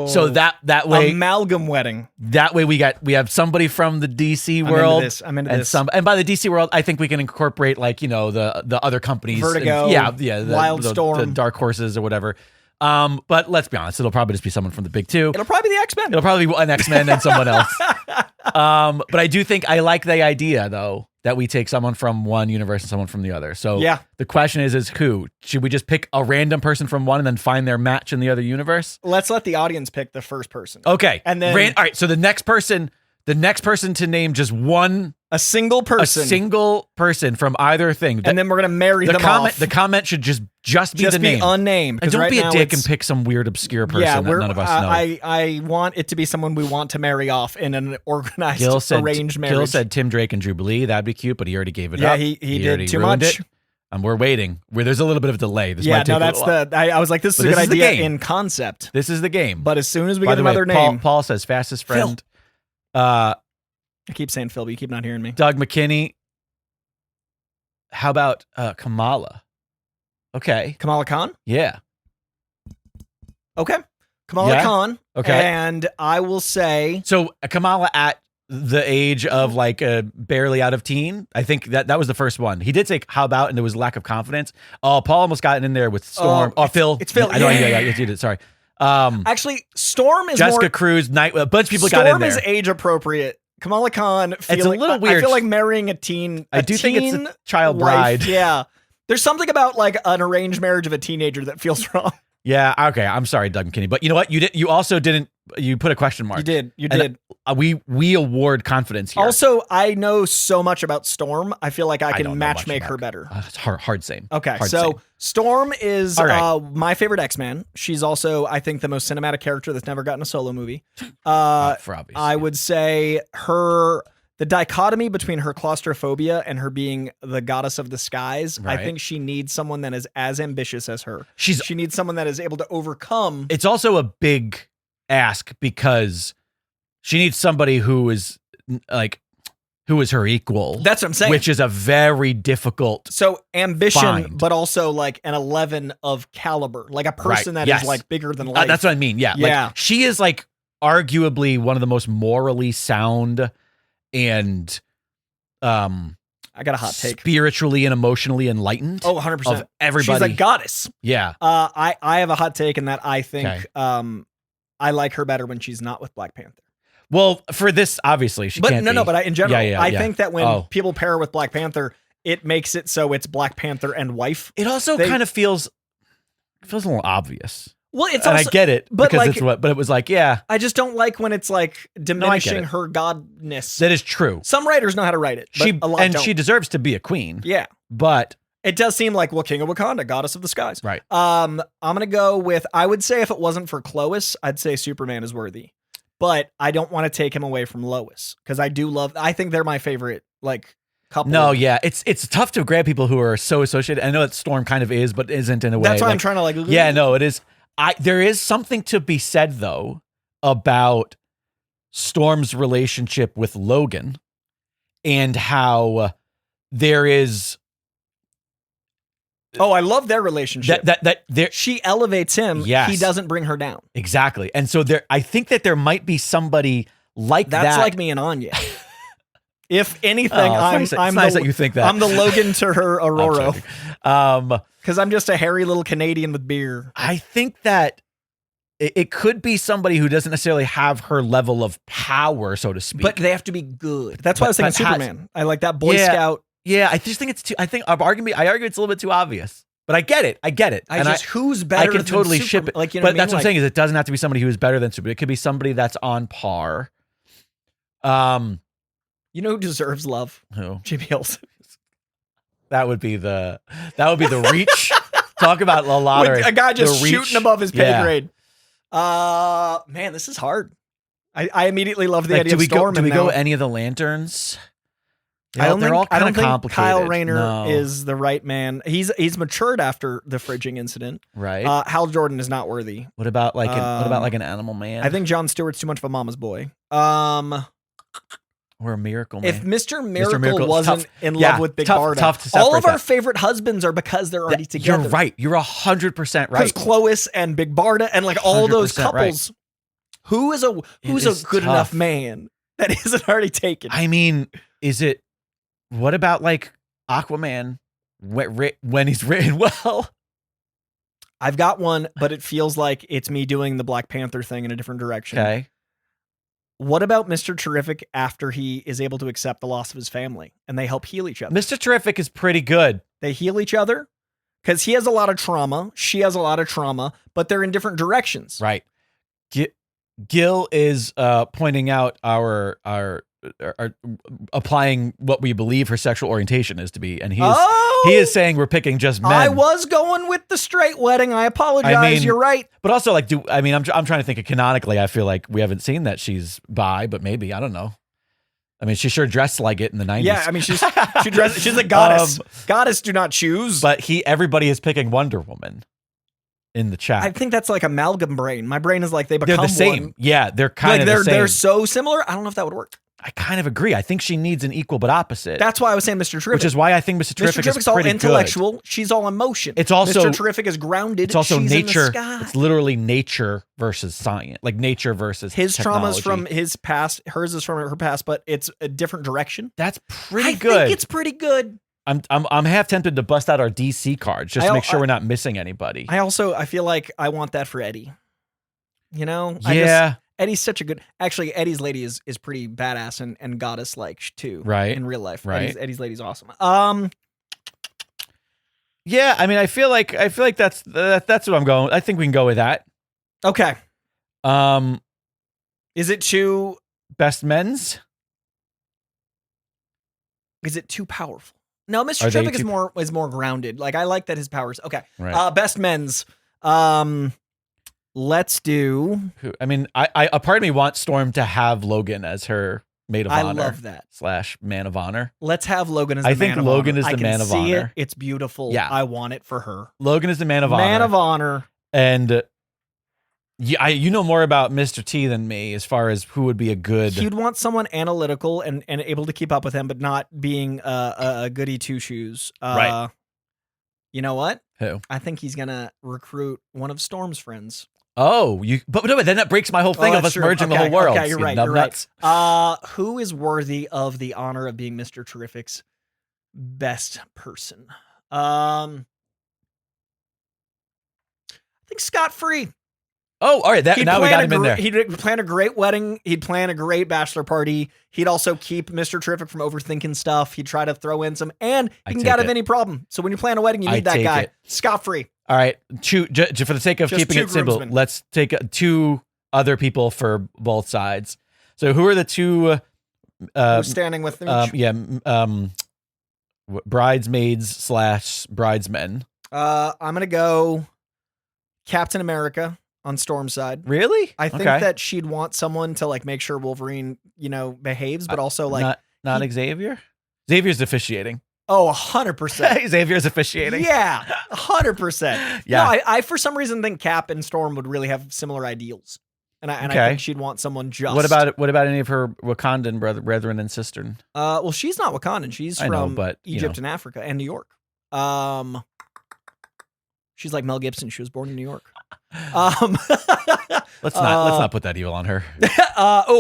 So that way amalgam wedding. That way we have somebody from the DC world. I'm into and this. And by the DC world, I think we can incorporate like, the other companies. Vertigo. And, Wildstorm. the Dark Horses or whatever. But let's be honest, it'll probably just be someone from the big two. It'll probably be the X-Men. It'll probably be an X-Men and someone else. But I do think I like the idea though that we take someone from one universe and someone from the other. So yeah. The question is who? Should we just pick a random person from one and then find their match in the other universe? Let's let the audience pick the first person. Okay. And then all right, so the next person to name just one a single person from either thing. And then we're going to marry them off. The comment should just be the name. Unnamed. And don't right be a now dick and pick some weird obscure person that none of us know. I want it to be someone we want to marry off in an organized, arranged marriage. Gil said Tim Drake and Jubilee. That'd be cute, but he already gave it up. Yeah, he did too much. And we're waiting. There's a little bit of a delay. This might take that's I was like, this is a good idea in concept. This is the game. But as soon as we get another name. Paul says fastest friend. I keep saying Phil, but you keep not hearing me. Doug McKinney. How about Kamala? Okay. Kamala Khan? Yeah. Okay. Kamala Khan. Okay. And I will say... So Kamala at the age of like barely out of teen. I think that was the first one. He did say, how about, and there was lack of confidence. Oh, Paul almost got in there with Storm. Phil. It's Phil. I know. Yeah, you did. Sorry. Actually, Storm is Jessica Cruz, a bunch of people Storm got in there. Storm is age appropriate. Kamala Khan, it's a little weird. I feel like marrying a teen. I do think it's a child bride. Yeah. There's something about like an arranged marriage of a teenager that feels wrong. Yeah. Okay. I'm sorry, Doug McKinney, but you know what? You also didn't. You put a question mark. You did. We award confidence here. Also, I know so much about Storm. I feel like I can matchmake her better. It's hard same. Okay, hard so same. Storm is right. my favorite X-Man. She's also, I think, the most cinematic character that's never gotten a solo movie. For obvious. I would say the dichotomy between her claustrophobia and her being the goddess of the skies, right. I think she needs someone that is as ambitious as her. She needs someone that is able to overcome. It's also a big ask because she needs somebody who is her equal. That's what I'm saying. Which is a very difficult. So ambition, find. But also like an 11 of caliber, like a person that is like bigger than life. That's what I mean. Yeah. Like, she is like arguably one of the most morally sound and I got a hot take. Spiritually and emotionally enlightened. Oh, 100%. Of everybody. She's a goddess. Yeah. I have a hot take in that I think I like her better when she's not with Black Panther. Well, for this, obviously, she can't be. But in general, I think that when Oh. people pair her with Black Panther, it makes it so it's Black Panther and wife. It also kind of feels a little obvious. Well, it's and also, I get it but because like, but it was like, yeah. I just don't like when it's like diminishing her godness. That is true. Some writers know how to write it, but a lot don't. She deserves to be a queen. Yeah. But it does seem like, well, King of Wakanda, goddess of the skies. Right. I'm going to go with, I would say if it wasn't for Chloe, I'd say Superman is worthy. But I don't want to take him away from Lois because I think they're my favorite, like, couple. No, yeah. It's tough to grab people who are so associated. I know that Storm kind of is, but isn't in a way. That's why I'm trying to like. Yeah, no, it is. There is something to be said, though, about Storm's relationship with Logan and how there is. Oh, I love their relationship. That she elevates him. Yes. He doesn't bring her down. Exactly. And so I think that there might be somebody like that. That's like me and Anya. If anything, it's nice that you think that. I'm the Logan to her Aurora. Because I'm just a hairy little Canadian with beer. I think that it could be somebody who doesn't necessarily have her level of power, so to speak. But they have to be good. That's why I was thinking Superman. I like that Boy Scout. Yeah, I just think it's too. I argue it's a little bit too obvious. But I get it. Who's better? I can totally than ship it. Like, you know but what I mean? that's what I'm saying is it doesn't have to be somebody who is better than Superman. It could be somebody that's on par. You know who deserves love? Who? Jimmy Olsen. That would be the reach. Talk about a lottery. A guy just shooting above his pay grade. Man, this is hard. I immediately love the idea of Storm. Do we go any of the Lanterns? I don't think Kyle Rayner No. is the right man. He's matured after the fridging incident. Right. Hal Jordan is not worthy. What about like an Animal Man? I think Jon Stewart's too much of a mama's boy. Or a Miracle Man. If Mr. Miracle wasn't in love Yeah, with Big tough Barda, to separate all of our that. favorite husbands are because they're already together. You're right. You're 100% right. Because Clois and Big Barda and like all those 100% couples. Right. Who's a good enough man that isn't already taken? I mean, what about like Aquaman when he's written well? I've got one, but it feels like it's me doing the Black Panther thing in a different direction. Okay. What about Mr. Terrific after he is able to accept the loss of his family and they help heal each other? Mr. Terrific is pretty good. They heal each other because he has a lot of trauma. She has a lot of trauma, but they're in different directions. Right. Gil is pointing out our applying what we believe her sexual orientation is to be, and he is saying we're picking just men. I was going with the straight wedding. I apologize. I mean, you're right. But also, like, I'm trying to think of canonically. I feel like we haven't seen that she's bi, but maybe I don't know. I mean, she sure dressed like it in the 90s. Yeah, I mean, she's a goddess. Goddess do not choose. But everybody is picking Wonder Woman in the chat. I think that's like amalgam brain. My brain is like they become they're the same. one. Yeah, they're kind of the same. They're so similar. I don't know if that would work. I kind of agree. I think she needs an equal but opposite. That's why I was saying Mr. Terrific. Which is why I think Mr. Terrific Terrific's is pretty all intellectual. good. She's all emotion. It's also Mr. Terrific is grounded. It's also She's nature. In the sky. It's literally nature versus science. Like nature versus his technology. trauma's from his past. Hers is from her past, but it's a different direction. That's pretty good. I think it's pretty good. I'm half tempted to bust out our DC cards just to make sure we're not missing anybody. I feel like I want that for Eddie. You know? Yeah. Eddie's such a good. Actually, Eddie's lady is pretty badass and goddess like too. Right. In real life. Right. Eddie's lady's awesome. Yeah. I mean, I feel like that's what I'm going. I think we can go with that. Okay. Is it too best men's? Is it too powerful? No, Mr. Terrific is more grounded. Like I like that his powers. Okay. Right. Best men's. Let's do. I mean, a part of me wants Storm to have Logan as her maid of honor. I love that. / man of honor. Let's have Logan as the man of honor. I think Logan is the man of honor. It's beautiful. Yeah. I want it for her. Logan is the man of honor. Man of honor. And you know more about Mr. T than me as far as who would be a good. He'd want someone analytical and able to keep up with him, but not being a goody two shoes. Right. You know what? Who? I think he's gonna recruit one of Storm's friends. Oh, but then that breaks my whole thing of us merging the whole world. Okay, you're right. You're right. Who is worthy of the honor of being Mr. Terrific's best person? I think Scott Free. Oh, all right. Now we got him in there. He'd plan a great wedding. He'd plan a great bachelor party. He'd also keep Mr. Terrific from overthinking stuff. He'd try to throw in some, and he can get out of any problem. So when you plan a wedding, you need that guy. Scott Free. All right. For the sake of keeping it simple, let's take 2 other people for both sides. So who are the 2? Who's standing with them? Bridesmaids / bridesmen. I'm gonna go Captain America on Storm's side. Really? I think that she'd want someone to like make sure Wolverine, behaves, but also like not Xavier. Xavier's officiating. Oh, 100%. Xavier's officiating. Yeah, 100%. Yeah. No, I for some reason think Cap and Storm would really have similar ideals, and I think she'd want someone just. What about any of her Wakandan brethren and sister? Well, she's not Wakandan. She's from Egypt and Africa and New York. She's like Mel Gibson. She was born in New York. Let's not put that evil on her.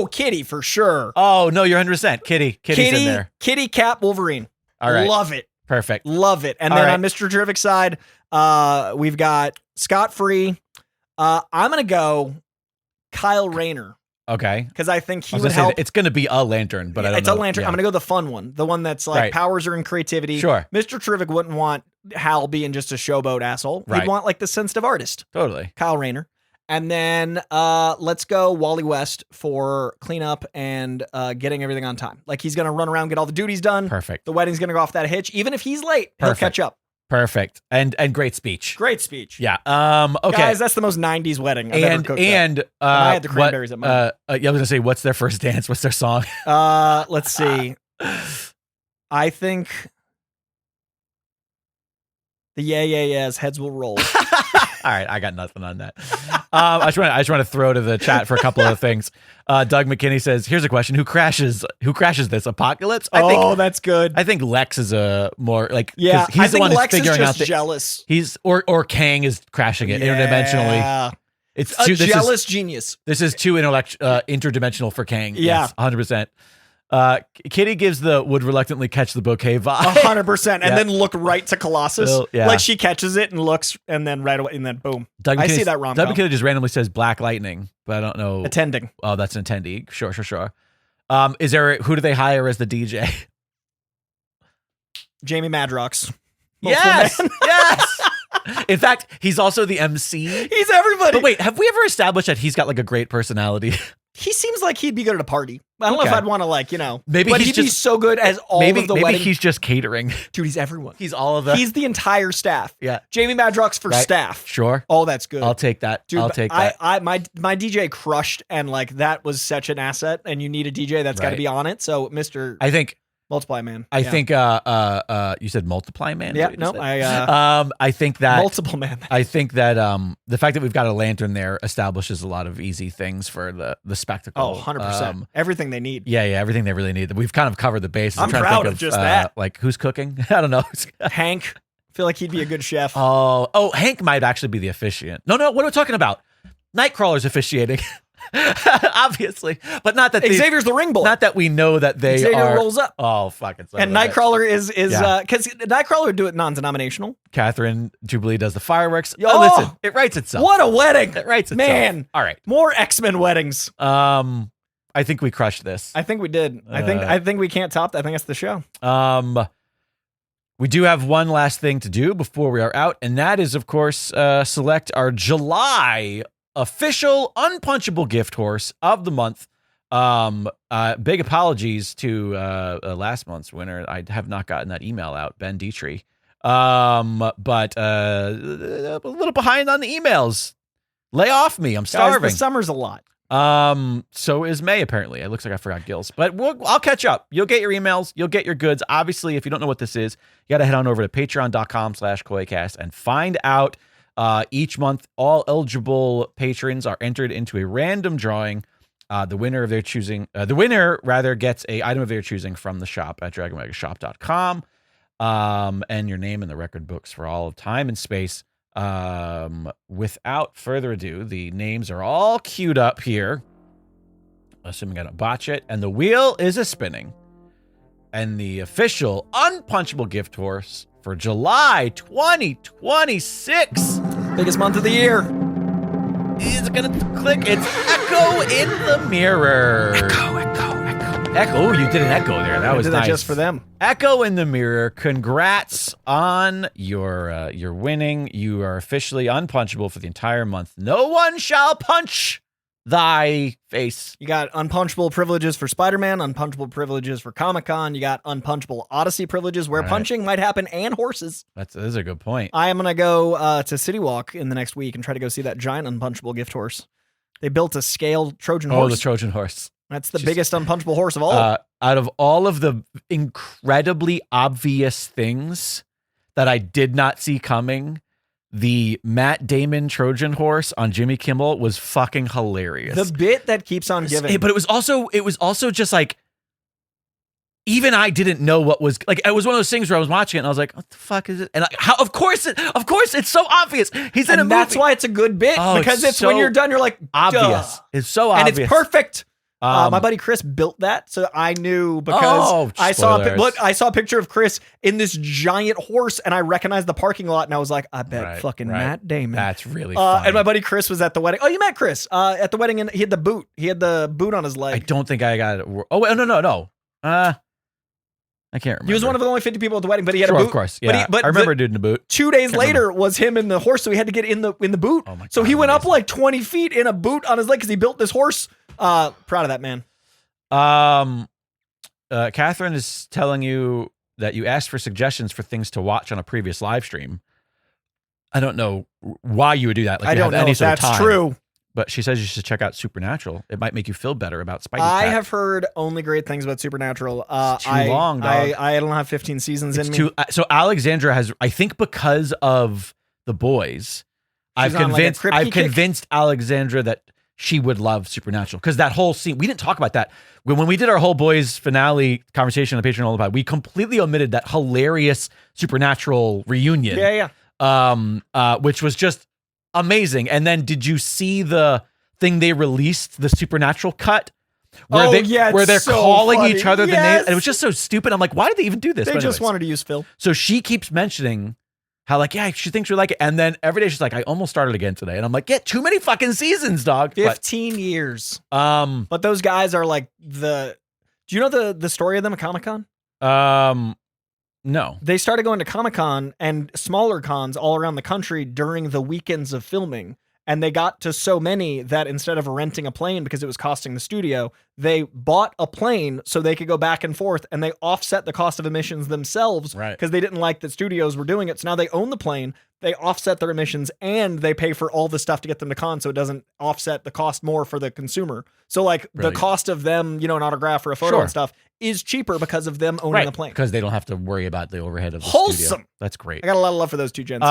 Kitty for sure. Oh no, you're 100%. Kitty's in there. Kitty, Cap, Wolverine. All right, love it. Perfect. Love it. And then on Mr. Terrific's side, we've got Scott Free. I'm gonna go Kyle Rayner. Okay. Because I think he would help. It's going to be a lantern, but I don't know. It's a lantern. Yeah. I'm going to go the fun one. The one that's like powers are in creativity. Sure. Mr. Terrific wouldn't want Hal being just a showboat asshole. Right. He'd want like the sensitive artist, Totally. Kyle Rayner. And then let's go Wally West for cleanup and getting everything on time. Like he's going to run around, get all the duties done. Perfect. The wedding's going to go off that hitch. Even if he's late, he'll Perfect. catch up. Perfect. And great speech. Great speech. Yeah. Okay. Guys, that's the most 90s wedding I've ever cooked at. I had the cranberries at mine. I was going to say, what's their first dance? What's their song? Let's see. I think the yeah, yeahs, heads will roll. All right, I got nothing on that. I just want to throw to the chat for a couple of things. Doug McKinney says, "Here's a question: Who crashes this? Apocalypse?" That's good. I think Lex is a more like yeah. 'cause he's I the think one Lex who's figuring is out just that jealous. he's or Kang is crashing it interdimensionally. Yeah. It's A too, jealous genius. This is too interdimensional for Kang. Yeah. Yes, 100%. Kitty gives the would reluctantly catch the bouquet vibe. 100%. And Yeah. then look right to Colossus. Well, yeah. Like she catches it and looks and then right away and then boom. Doug I see McKinney's- that rom-com. Doug McKinney just randomly says Black Lightning, but I don't know. Attending. Oh, that's an attendee. Sure. Is there who do they hire as the DJ? Jamie Madrox. Yes. Man. Yes. In fact, he's also the MC. He's everybody. But wait, have we ever established that he's got like a great personality? He seems like he'd be good at a party. I don't know Okay. if I'd want to Maybe but he's he'd be just- so good as all maybe of the wedding. he's just catering. Dude, he's everyone. He's all of the. He's the entire staff. Yeah. Jamie Madrox for Right. staff. Sure. Oh, that's good. I'll take that. Dude, I'll take that. my DJ crushed, and like that was such an asset. And you need a DJ that's got to Right. be on it. So, Mr. I think. Multiply Man. I Yeah. think. You said multiply man. is Yeah. what you No. said? I think that. Multiple Man. I think that the fact that we've got a lantern there establishes a lot of easy things for the spectacle. Oh, 100%. Everything they need. Yeah, everything they really need. We've kind of covered the bases. I'm trying proud to think of just that. Like who's cooking? I don't know. Hank. I feel like he'd be a good chef. Oh, Hank might actually be the officiant. No, what are we talking about? Nightcrawler's officiating. Obviously, but not that Xavier's the ring boy. Not that we know that they Xavier are. rolls up. Oh, fucking. Son And of a bitch. Nightcrawler is Yeah. because Nightcrawler would do it non-denominational. Catherine Jubilee does the fireworks. Oh, Oh, listen, it writes itself. What a wedding! It writes itself. Man. All right. More X-Men weddings. I think we crushed this. I think we did. I think we can't top that. I think that's the show. We do have one last thing to do before we are out, and that is, of course, select our July official unpunchable gift horse of the month. Big apologies to last month's winner. I have not gotten that email out, Ben Detrixhe. But a little behind on the emails. Lay off me. I'm starving. Guys, the summer's a lot. So is May, apparently. It looks like I forgot Gills, but I'll catch up. You'll get your emails. You'll get your goods. Obviously, if you don't know what this is, you got to head on over to patreon.com/KoiCast and find out. Each month, all eligible patrons are entered into a random drawing. The winner of their choosing, gets a item of their choosing from the shop at dragonmagashop.com. And your name in the record books for all of time and space. Without further ado, the names are all queued up here. Assuming I don't botch it. And the wheel is spinning. And the official unpunchable gift horse for July 2026 Biggest month of the year. is gonna click. It's Echo in the Mirror. Echo. Oh, you did an echo there. That I was did that nice. just for them. Echo in the Mirror. Congrats on your winning. You are officially unpunchable for the entire month. No one shall punch thy face. You got unpunchable privileges for Spider-Man, unpunchable privileges for Comic-Con. You got unpunchable Odyssey privileges where Right. punching might happen and horses. That's a good point. I am going to go to City Walk in the next week and try to go see that giant unpunchable gift horse. They built a scaled Trojan horse. Oh, the Trojan horse. That's the Just- biggest unpunchable horse of all. Out of all of the incredibly obvious things that I did not see coming, the Matt Damon Trojan horse on Jimmy Kimmel was fucking hilarious. the bit that keeps on giving. But it was also just like, even I didn't know what was like. It was one of those things where I was watching it and I was like, "What the fuck is it?" And of course, it's so obvious. He's in a and movie. that's why it's a good bit, Oh, because it's it's when so you're done, you're like, obvious. duh. It's so And obvious, it's perfect. Um, My buddy Chris built that, so I knew because Oh, I saw spoilers. I saw a picture of Chris in this giant horse, and I recognized the parking lot, and I was like, I bet Right, fucking right. Matt Damon. That's really funny. And my buddy Chris was at the wedding. Oh, you met Chris at the wedding, and he had the boot. He had the boot on his I leg. don't think I got it. Oh wait, no. I can't remember. He was one of the only 50 people at the wedding, but he had a boot. Of course. Yeah. But I remember a dude in a boot. 2 days later was him in the horse, so he had to get in the boot. Oh my God, so he went up amazing. like 20 feet in a boot on his leg because he built this horse. Proud of that man. Catherine is telling you that you asked for suggestions for things to watch on a previous live stream. I don't know why you would do that. Like, I you don't have know any if sort of that's time. true. But she says you should check out Supernatural. It might make you feel better about Spidey. I Cat. have heard only great things about Supernatural. It's too long, dog. I don't have 15 seasons It's in me. so Alexandra has, I think, because of The Boys, I've on, like, a convinced Kripke kick? Alexandra that she would love Supernatural, because that whole scene, we didn't talk about that when we did our whole Boys finale conversation on the Patreon All Pod. We completely omitted that hilarious Supernatural reunion. Yeah. Which was just amazing. And then did you see the thing they released, the Supernatural cut? Where they're it's so calling funny. each other the Yes. name. And it was just so stupid. I'm like, why did they even do this? They But just anyways. wanted to use Phil. So she keeps mentioning how, like, yeah, she thinks we like it. And then every day she's like, I almost started again today. And I'm like, yeah, too many fucking seasons, dog. 15 years. But But those guys are like do you know the story of them at Comic-Con? no. They started going to Comic-Con and smaller cons all around the country during the weekends of filming. And they got to so many that instead of renting a plane because it was costing the studio, they bought a plane so they could go back and forth, and they offset the cost of emissions themselves because they didn't like that studios were doing it. So now they own the plane, they offset their emissions, and they pay for all the stuff to get them to con so it doesn't offset the cost more for the consumer. So like the cost of them, an autograph or a photo and stuff is cheaper because of them owning the plane. Because they don't have to worry about the overhead of the Wholesome. studio. That's great. I got a lot of love for those two gents.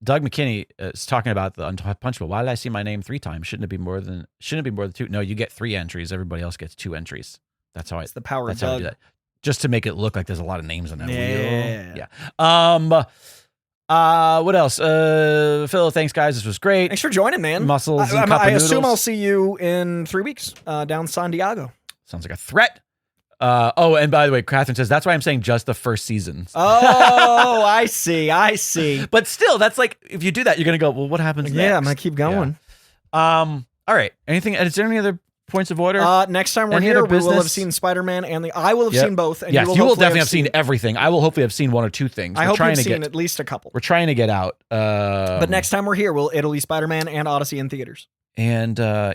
Doug McKinney is talking about the Unpunchable. Why did I see my name 3 times? Shouldn't it be more than 2? No, you get 3 entries. Everybody else gets 2 entries. That's how it's the power of how I Doug. do that. Just to make it look like there's a lot of names on that wheel. What else? Phil, thanks guys. This was great. Thanks for joining, man. Muscles. I assume I'll see you in 3 weeks down San Diego. Sounds like a threat. And by the way, Catherine says that's why I'm saying just the first season. Oh, I see. But still, that's like, if you do that, you're gonna go, well, what happens next? Yeah, I'm gonna keep going. All right. Anything? Is there any other points of order? Next time we're Any here, other we will have business? seen Spider-Man and I will have seen both. And yes, you will hopefully definitely have seen everything. I will hopefully have seen 1 or 2 things. I hope you've seen at least a couple. We're trying to get out. But next time we're here, it'll be Spider-Man and Odyssey in theaters. And I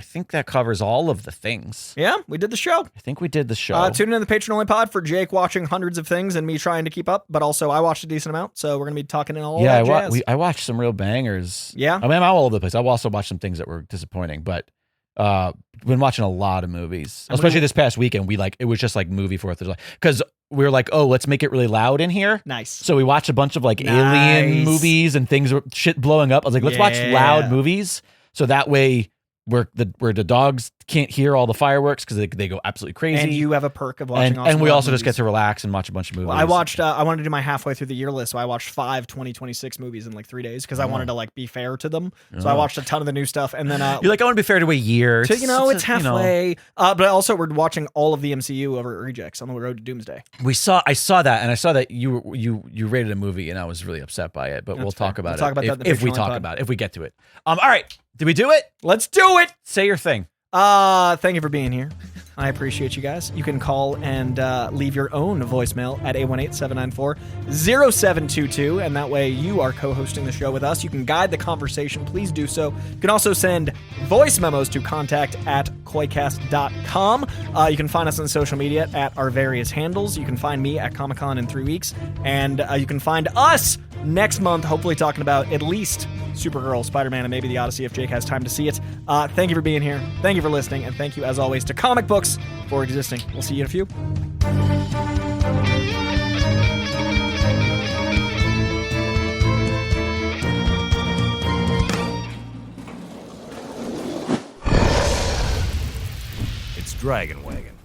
think that covers all of the things. Yeah, we did the show. I think we did the show. Tune in to the Patreon Only Pod for Jake watching hundreds of things and me trying to keep up, but also I watched a decent amount, so we're going to be talking in all that jazz. I watched some real bangers. Yeah. I mean, I'm all over the place. I've also watched some things that were disappointing, but been watching a lot of movies, especially this past weekend. It was just like movie 4th of July, because we were like, oh, let's make it really loud in here. Nice. So we watched a bunch of like alien movies and things, shit blowing up. I was like, let's watch loud movies, so that way where the dogs can't hear all the fireworks because they go absolutely crazy. And you have a perk of watching. And we also movies. just get to relax and watch a bunch of movies. Well, I watched. I wanted to do my halfway through the year list, so I watched 5 2026 movies in like 3 days because I wanted to like be fair to them. So I watched a ton of the new stuff, and then you're like, I want to be fair to a year. So, it's halfway. But also we're watching all of the MCU over at Rejects on the road to Doomsday. I saw that, and I saw that you rated a movie, and I was really upset by it. But we'll talk about it. Talk about that in the if we Patreon talk pod. about it, if we get to it. All right, did we do it? Let's do it. Say your thing. Thank you for being here. I appreciate you guys. You can call and leave your own voicemail at 818-794-0722, and that way you are co-hosting the show with us. You can guide the conversation. Please do so. You can also send voice memos to contact@koicast.com. You can find us on social media at our various handles. You can find me at Comic-Con in 3 weeks, and you can find us next month, hopefully talking about at least Supergirl, Spider-Man, and maybe the Odyssey if Jake has time to see it. Thank you for being here. Thank you for listening. And thank you, as always, to Comic Books for existing. We'll see you in a few. It's Dragon Wagon.